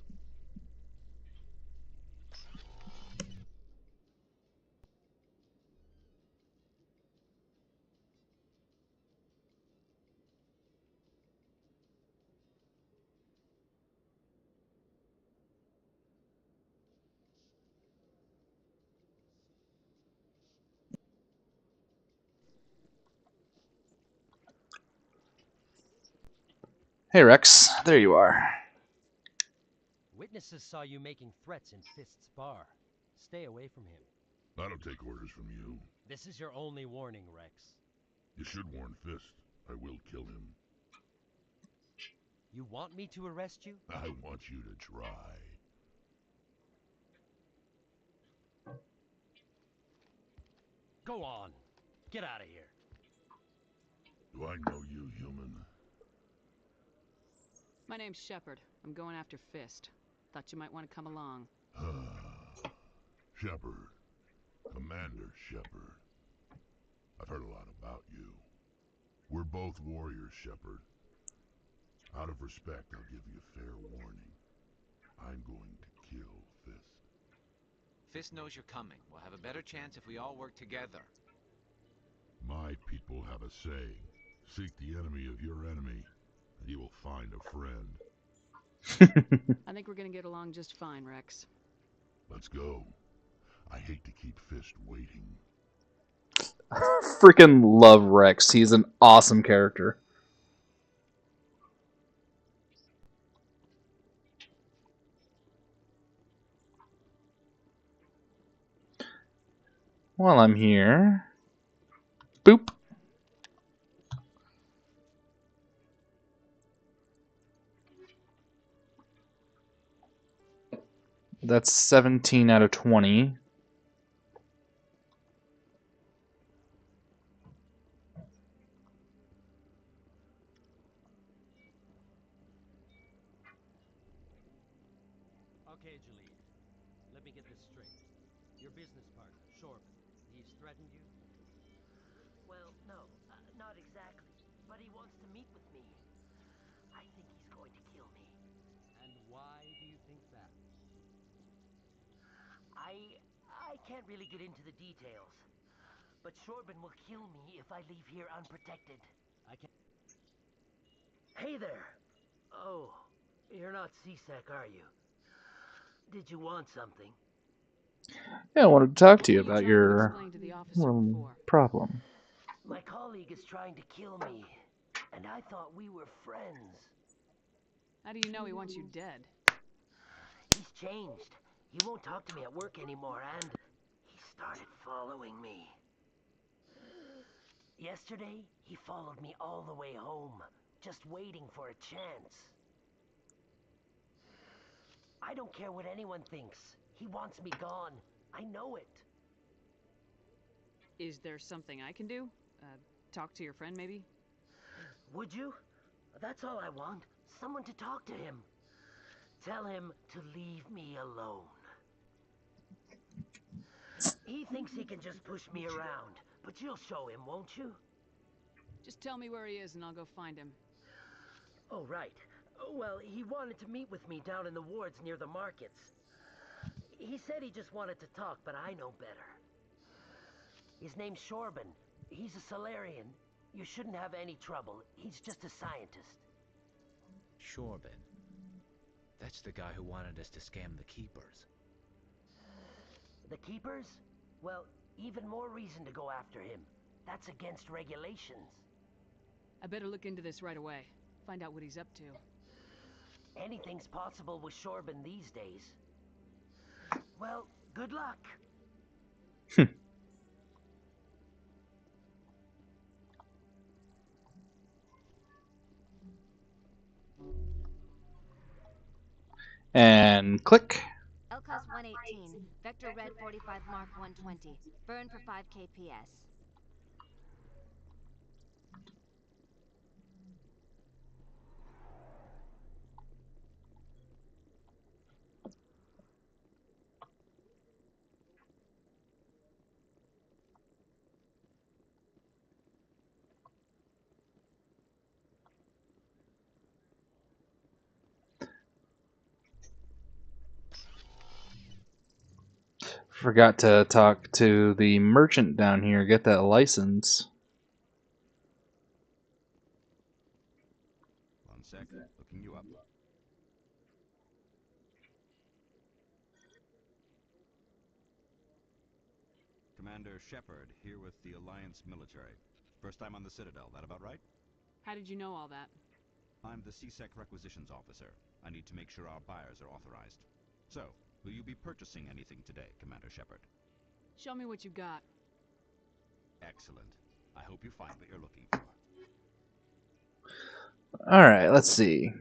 S1: Hey Rex, there you are.
S12: Witnesses saw you making threats in Fist's bar. Stay away from him.
S7: I don't take orders from you.
S12: This is your only warning, Rex.
S7: You should warn Fist. I will kill him.
S12: You want me to arrest you?
S7: I want you to try.
S12: Go on. Get out of here.
S7: Do I know you, human?
S2: My name's Shepard. I'm going after Fist. Thought you might want to come along.
S7: Shepard. Commander Shepard. I've heard a lot about you. We're both warriors, Shepard. Out of respect, I'll give you a fair warning. I'm going to kill Fist.
S14: Fist knows you're coming. We'll have a better chance if we all work together.
S7: My people have a saying. Seek the enemy of your enemy, and you will find a friend.
S2: I think we're gonna get along just fine, Rex.
S7: Let's go. I hate to keep Fist waiting.
S1: Freaking love Rex. He's an awesome character. While I'm here, boop. That's 17 out of 20.
S12: Okay, Jalid. Let me get this straight. Your business partner, Shorb, he's threatened you?
S17: Well, no, not exactly. But he wants to meet with me. I think he's going to kill me.
S12: And why do you think that?
S17: I can't really get into the details. But Shorban will kill me if I leave here unprotected.
S12: I can't...
S17: Hey there! Oh, you're not C-Sec, are you? Did you want something?
S1: Yeah, I wanted to talk to you about your
S2: Explain to the officer before.
S1: problem.
S17: My colleague is trying to kill me, and I thought we were friends.
S2: How do you know he wants you dead?
S17: He's changed. He won't talk to me at work anymore, and he started following me. Yesterday, he followed me all the way home, just waiting for a chance. I don't care what anyone thinks. He wants me gone. I know it.
S2: Is there something I can do? Talk to your friend, maybe?
S17: Would you? That's all I want. Someone to talk to him. Tell him to leave me alone. He thinks he can just push me around, but you'll show him, won't you?
S2: Just tell me where he is and I'll go find him.
S17: Oh, right. Well, he wanted to meet with me down in the wards near the markets. He said he just wanted to talk, but I know better. His name's Shorban. He's a Solarian. You shouldn't have any trouble. He's just a scientist.
S14: Shorban. That's the guy who wanted us to scam the Keepers.
S17: The Keepers? Well, even more reason to go after him. That's against regulations.
S2: I better look into this right away. Find out what he's up to.
S17: Anything's possible with Shorben these days. Well, good luck.
S1: And click.
S10: LCOS 118, Vector Red 45 Mark 120. Burn for 5 kps.
S1: Forgot to talk to the merchant down here, get that license.
S24: One sec, looking you up. Commander Shepard, here with the Alliance military. First time on the Citadel, that about right?
S2: How did you know all that?
S24: I'm the CSEC requisitions officer. I need to make sure our buyers are authorized. So, will you be purchasing anything today, Commander Shepard?
S2: Show me what you got.
S24: Excellent. I hope you find what you're looking for.
S1: Alright, let's see.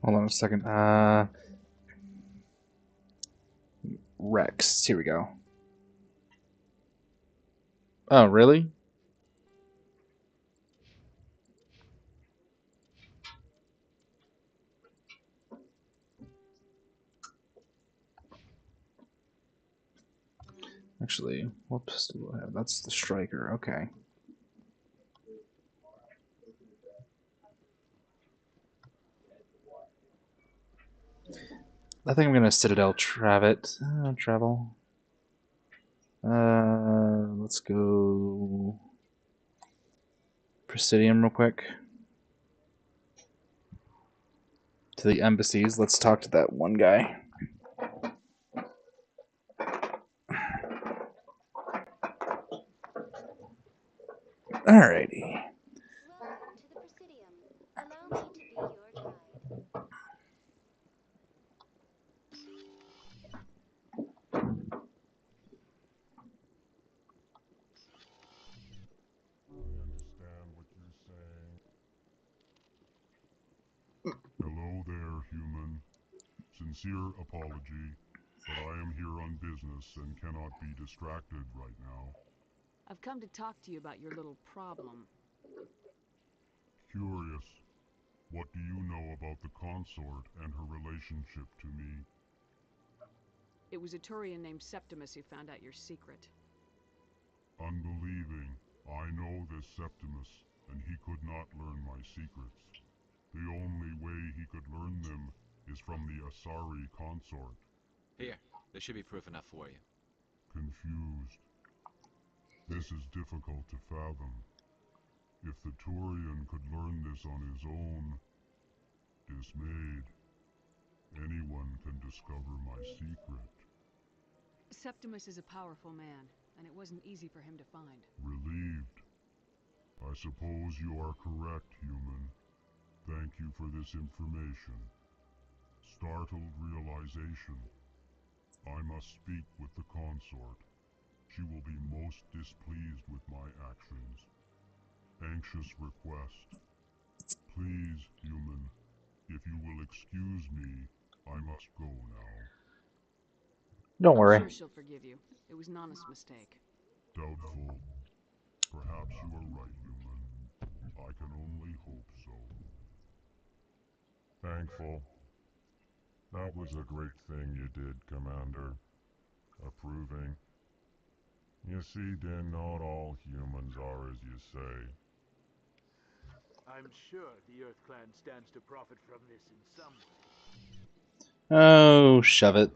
S1: Hold on a second. Rex. Here we go. Oh, really? Actually, what pistol do I have? That's the striker. Okay. I think I'm gonna Citadel travel. Let's go Presidium real quick. To the embassies. Let's talk to that one guy. Alrighty.
S7: Hello there, human. Sincere apology, but I am here on business and cannot be distracted right now.
S2: I've come to talk to you about your little problem.
S7: Curious. What do you know about the consort and her relationship to me?
S2: It was a Turian named Septimus who found out your secret.
S7: Unbelieving. I know this Septimus, and he could not learn my secrets. The only way he could learn them is from the Asari consort.
S14: Here, there should be proof enough for you.
S7: Confused. This is difficult to fathom. If the Turian could learn this on his own, dismayed, anyone can discover my secret.
S2: Septimus is a powerful man, and it wasn't easy for him to find.
S7: Relieved. I suppose you are correct, human. Thank you for this information. Startled realization. I must speak with the consort. She will be most displeased with my actions. Anxious request. Please, human, if you will excuse me, I must go now.
S1: Don't worry.
S2: I'm sure she'll forgive you. It was Nana's mistake.
S7: Doubtful. Perhaps you are right, human. I can only hope so. Thankful. That was a great thing you did, Commander. Approving. You see, Din, not all humans are as you say.
S11: I'm sure the Earth Clan stands to profit from this in some way.
S1: Oh, shove it.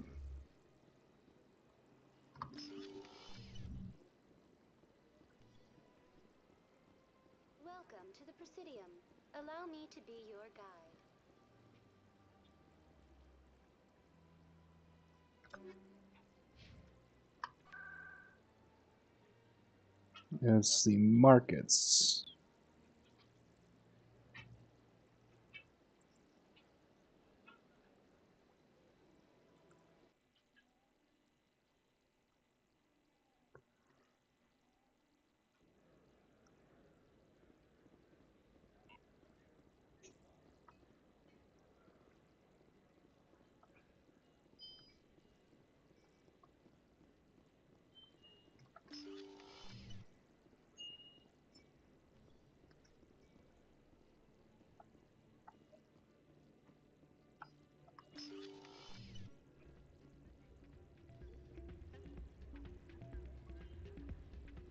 S9: Welcome to the Presidium. Allow me to be your guide.
S1: It's the markets.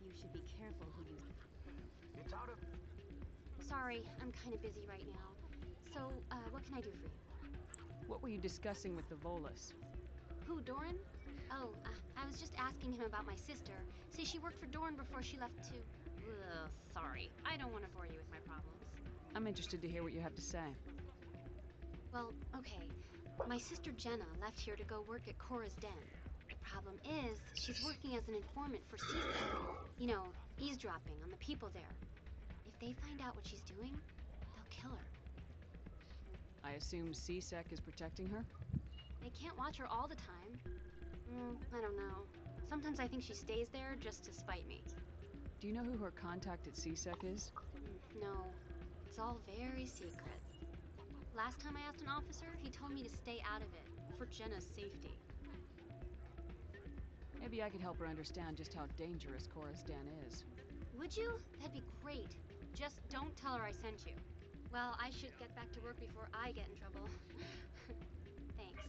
S9: You should be careful who you...
S11: It's out of...
S9: Sorry, I'm kind of busy right now. So, what can I do for you?
S2: What were you discussing with the Volus?
S9: Who, Doran? Oh, I was just asking him about my sister. Say she worked for Doran before she left to... Ugh, sorry. I don't want to bore you with my problems.
S2: I'm interested to hear what you have to say.
S9: Well, okay. My sister Jenna left here to go work at Cora's Den. The problem is, she's working as an informant for CSEC. You know, eavesdropping on the people there. If they find out what she's doing, they'll kill her.
S2: I assume CSEC is protecting her?
S9: They can't watch her all the time. I don't know. Sometimes I think she stays there just to spite me.
S2: Do you know who her contact at CSEC is?
S9: No. It's all very secret. Last time I asked an officer, he told me to stay out of it, for Jenna's safety.
S2: Maybe I could help her understand just how dangerous Cora's Den is.
S9: Would you? That'd be great. Just don't tell her I sent you. Well, I should get back to work before I get in trouble. Thanks.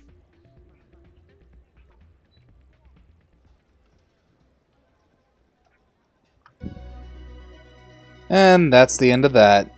S1: And that's the end of that.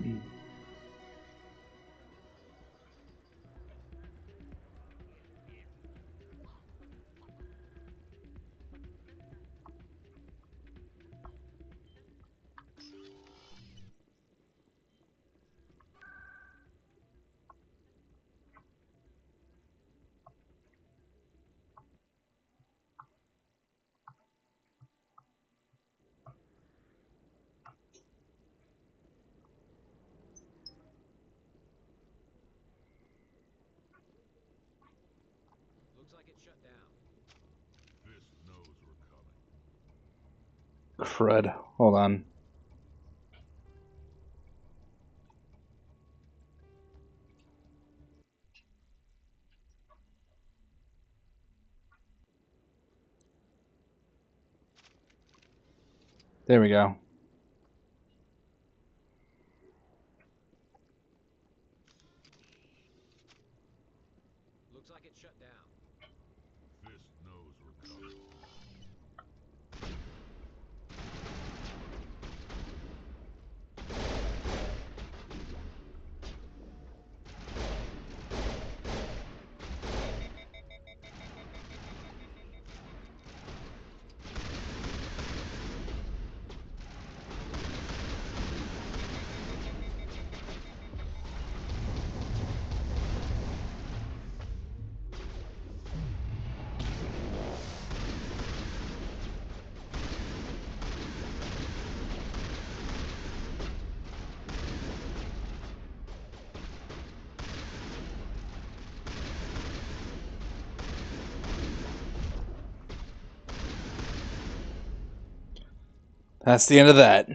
S12: Looks like it's shut down.
S7: Fisk knows we're coming.
S1: Crud. Hold on. There we go.
S12: Looks like it's shut down.
S7: Fisk knows we're coming.
S1: That's the end of that.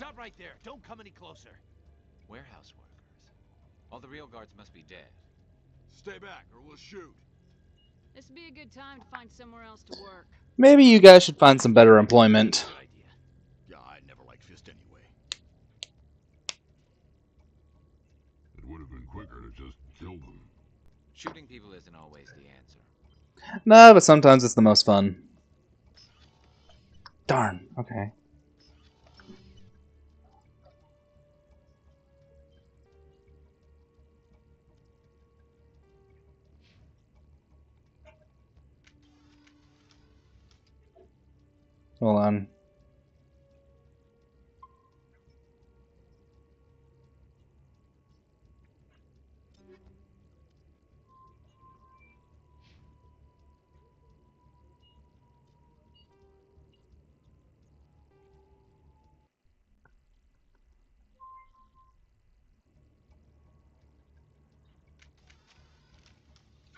S3: Stop right there. Don't come any closer.
S14: Warehouse workers. All the real guards must be dead.
S7: Stay back, or we'll shoot.
S2: This would be a good time to find somewhere else to work.
S1: Maybe you guys should find some better employment.
S7: Good idea. Yeah, I never liked Fist anyway. It would have been quicker to just kill them.
S14: Shooting people isn't always the answer.
S1: No, but sometimes it's the most fun. Darn, okay. Hold on.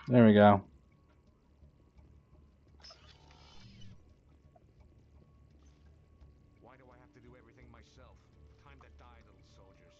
S1: There we go.
S6: Why do I have to do everything myself? Time to die, little soldiers.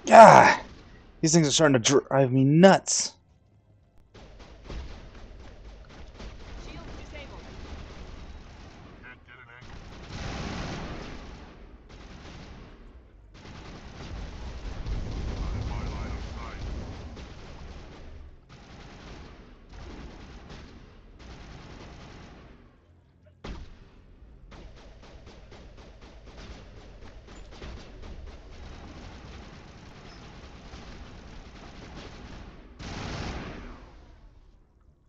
S1: Ah, these things are starting to drive me nuts.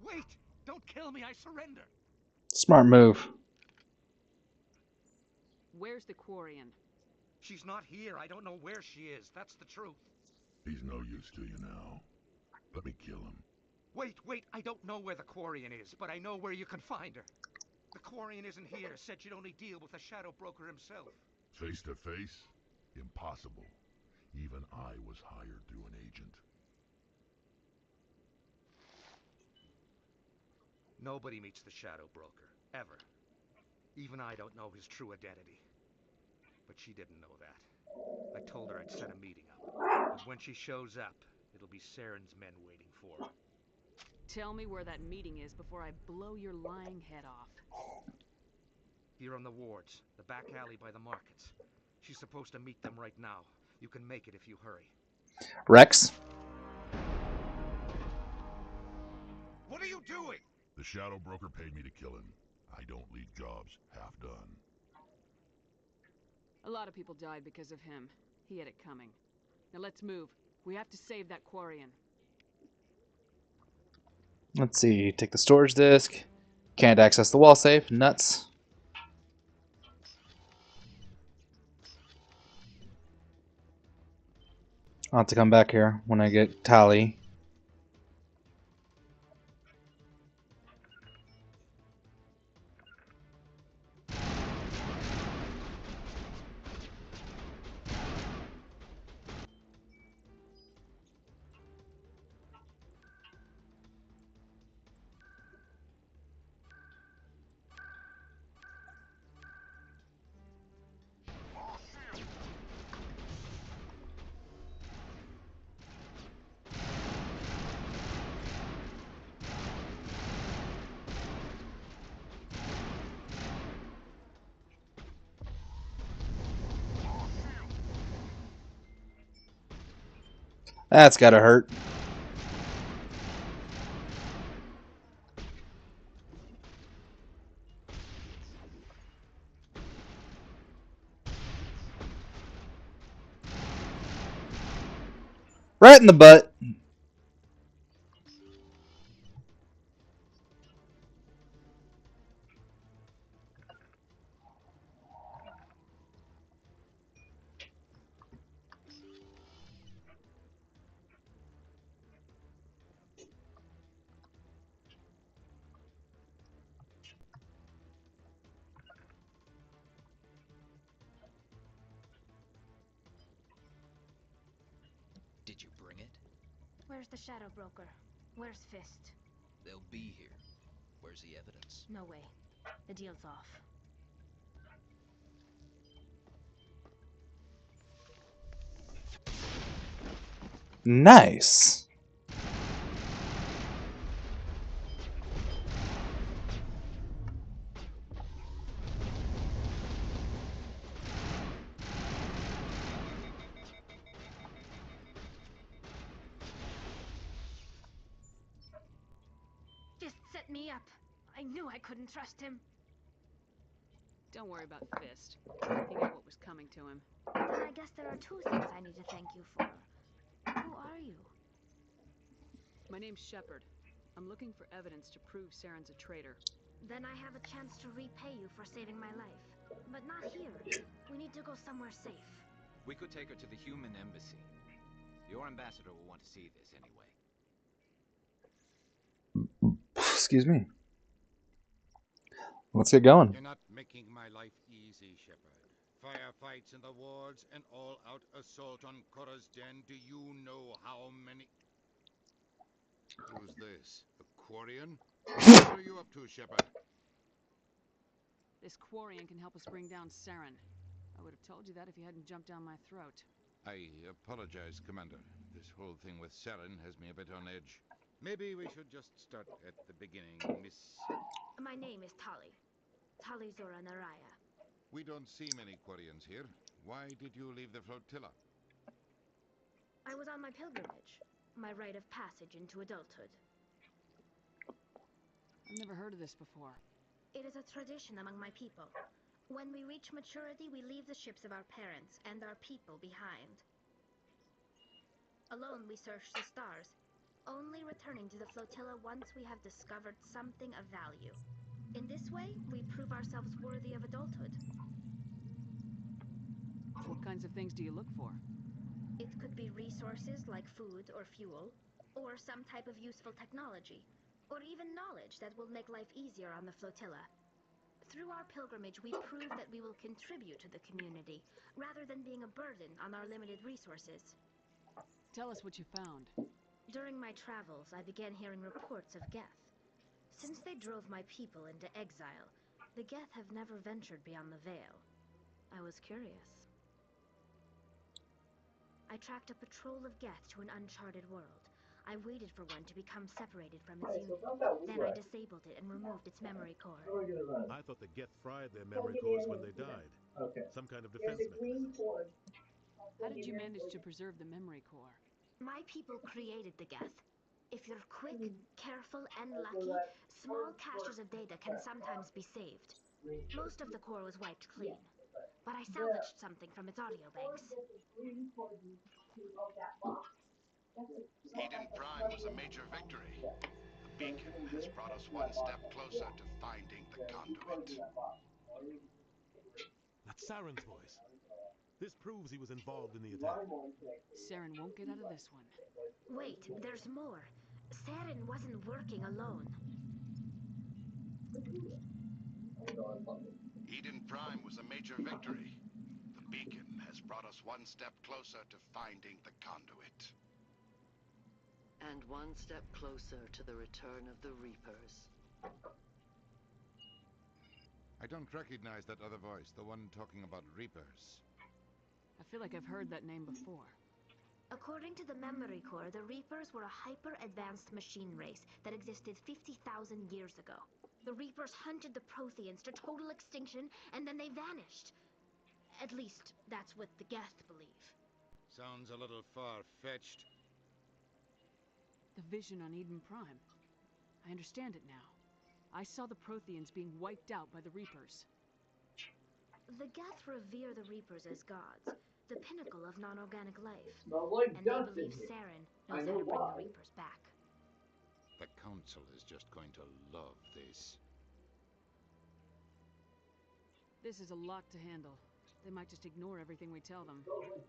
S3: Wait! Don't kill me, I surrender!
S1: Smart move.
S2: Where's the Quarian?
S21: She's not here. I don't know where she is. That's the truth.
S7: He's no use to you now. Let me kill him.
S21: Wait. I don't know where the Quarian is, but I know where you can find her. The Quarian isn't here. Said she'd only deal with the Shadow Broker himself.
S7: Face to face? Impossible. Even I was hired through an agent.
S21: Nobody meets the Shadow Broker. Ever. Even I don't know his true identity. But she didn't know that. I told her I'd set a meeting up. And when she shows up, it'll be Saren's men waiting for her.
S2: Tell me where that meeting is before I blow your lying head off.
S21: Here on the wards, the back alley by the markets. She's supposed to meet them right now. You can make it if you hurry.
S1: Rex?
S21: What are you doing?
S7: The Shadow Broker paid me to kill him. I don't leave jobs half done.
S2: A lot of people died because of him. He had it coming. Now let's move. We have to save that Quarian.
S1: Let's see. Take the storage disk. Can't access the wall safe. Nuts. I'll have to come back here when I get Tally. That's gotta hurt. Right in the butt.
S13: Did you bring it?
S9: Where's the Shadow Broker? Where's Fist?
S13: They'll be here. Where's the evidence?
S9: No way. The deal's off.
S1: Nice.
S9: Fist set me up. I knew I couldn't trust him.
S2: Don't worry about Fist. He got what was coming to him.
S9: Then I guess there are two things I need to thank you for. Who are you?
S2: My name's Shepard. I'm looking for evidence to prove Saren's a traitor.
S9: Then I have a chance to repay you for saving my life. But not here. We need to go somewhere safe.
S14: We could take her to the human embassy. Your ambassador will want to see this anyway.
S1: Excuse me. Let's get going.
S19: You're not making my life easy, Shepard. Firefights in the wards, an all-out assault on Korra's den. Do you know how many...
S4: Who's this? A Quarian? What are you up to, Shepard?
S2: This Quarian can help us bring down Saren. I would have told you that if you hadn't jumped down my throat.
S19: I apologize, Commander. This whole thing with Saren has me a bit on edge. Maybe we should just start at the beginning, Miss...
S9: My name is Tali. Tali Zora Naraya.
S19: We don't see many Quarians here. Why did you leave the flotilla?
S9: I was on my pilgrimage. My rite of passage into adulthood.
S2: I've never heard of this before.
S9: It is a tradition among my people. When we reach maturity, we leave the ships of our parents and our people behind. Alone, we search the stars, only returning to the flotilla once we have discovered something of value. In this way, we prove ourselves worthy of adulthood.
S2: What kinds of things do you look for?
S9: It could be resources like food or fuel, or some type of useful technology, or even knowledge that will make life easier on the flotilla. Through our pilgrimage, we prove that we will contribute to the community, rather than being a burden on our limited resources.
S2: Tell us what you found.
S9: During my travels, I began hearing reports of Geth. Since they drove my people into exile, the Geth have never ventured beyond the Veil. I was curious. I tracked a patrol of Geth to an uncharted world. I waited for one to become separated from its unit. Then I disabled it and removed its memory core.
S20: I thought the Geth fried their memory cores when they died. Some kind of defense mechanism.
S2: How did you manage to preserve the memory core?
S9: My people created the Geth. If you're quick, careful, and lucky, small caches of data can sometimes be saved. Most of the core was wiped clean, but I salvaged something from its audio banks.
S4: Eden Prime was a major victory. The beacon has brought us one step closer to finding the conduit.
S20: That's Saren's voice. This proves he was involved in the attack.
S2: Saren won't get out of this one.
S9: Wait, there's more. Saren wasn't working alone.
S4: Eden Prime was a major victory. The beacon has brought us one step closer to finding the conduit.
S22: And one step closer to the return of the Reapers.
S19: I don't recognize that other voice, the one talking about Reapers.
S2: I feel like I've heard that name before.
S9: According to the memory core, the Reapers were a hyper-advanced machine race that existed 50,000 years ago. The Reapers hunted the Protheans to total extinction, and then they vanished. At least, that's what the Geth believe.
S19: Sounds a little far-fetched.
S2: The vision on Eden Prime. I understand it now. I saw the Protheans being wiped out by the Reapers.
S9: The Geth revere the Reapers as gods,
S8: the pinnacle of non-organic life.
S16: Smells like
S8: And they
S16: dust in
S8: believe
S16: here.
S8: Saren
S16: I
S8: knows
S16: know
S8: how to bring
S16: why.
S8: the Reapers back.
S19: The Council is just going to love this.
S2: This is a lot to handle. They might just ignore everything we tell them.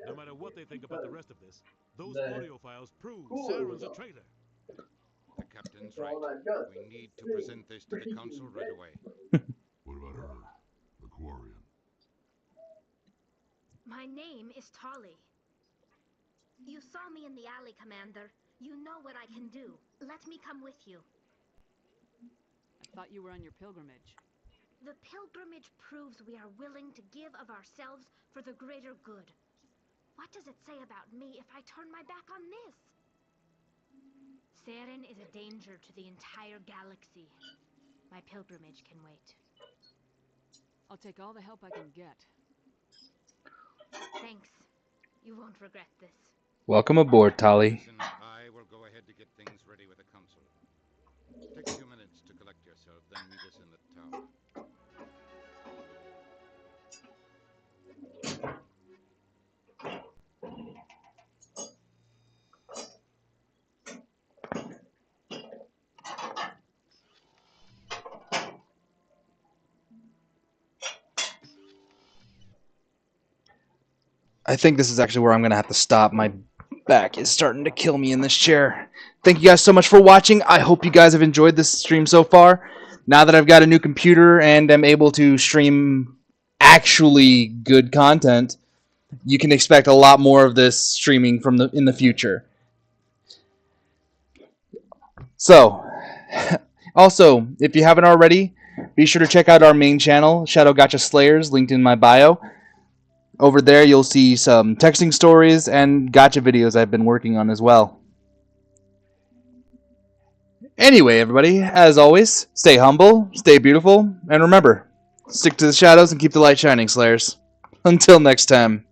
S20: No matter what they think about the rest of this, those
S16: The
S20: audio files prove
S16: cooler
S20: Saren's a
S16: was
S20: traitor.
S19: The captain's
S16: All
S19: right.
S16: that dust.
S19: We need to present this to the Council right away.
S7: What about her? The Quarian.
S8: My name is Tali. You saw me in the alley, Commander. You know what I can do. Let me come with you.
S2: I thought you were on your pilgrimage.
S8: The pilgrimage proves we are willing to give of ourselves for the greater good. What does it say about me if I turn my back on this? Saren is a danger to the entire galaxy. My pilgrimage can wait.
S2: I'll take all the help I can get.
S8: Thanks. You won't regret this.
S1: Welcome aboard, Tali.
S19: Listen, I will go ahead to get things ready with the Council. Take a few minutes to collect yourself, then meet us in the tower.
S1: I think this is actually where I'm going to have to stop. My back is starting to kill me in this chair. Thank you guys so much for watching. I hope you guys have enjoyed this stream so far. Now that I've got a new computer and am able to stream actually good content, you can expect a lot more of this streaming in the future. So, also, if you haven't already, be sure to check out our main channel, Shadow Gotcha Slayers, linked in my bio. Over there, you'll see some texting stories and gotcha videos I've been working on as well. Anyway, everybody, as always, stay humble, stay beautiful, and remember, stick to the shadows and keep the light shining, Slayers. Until next time.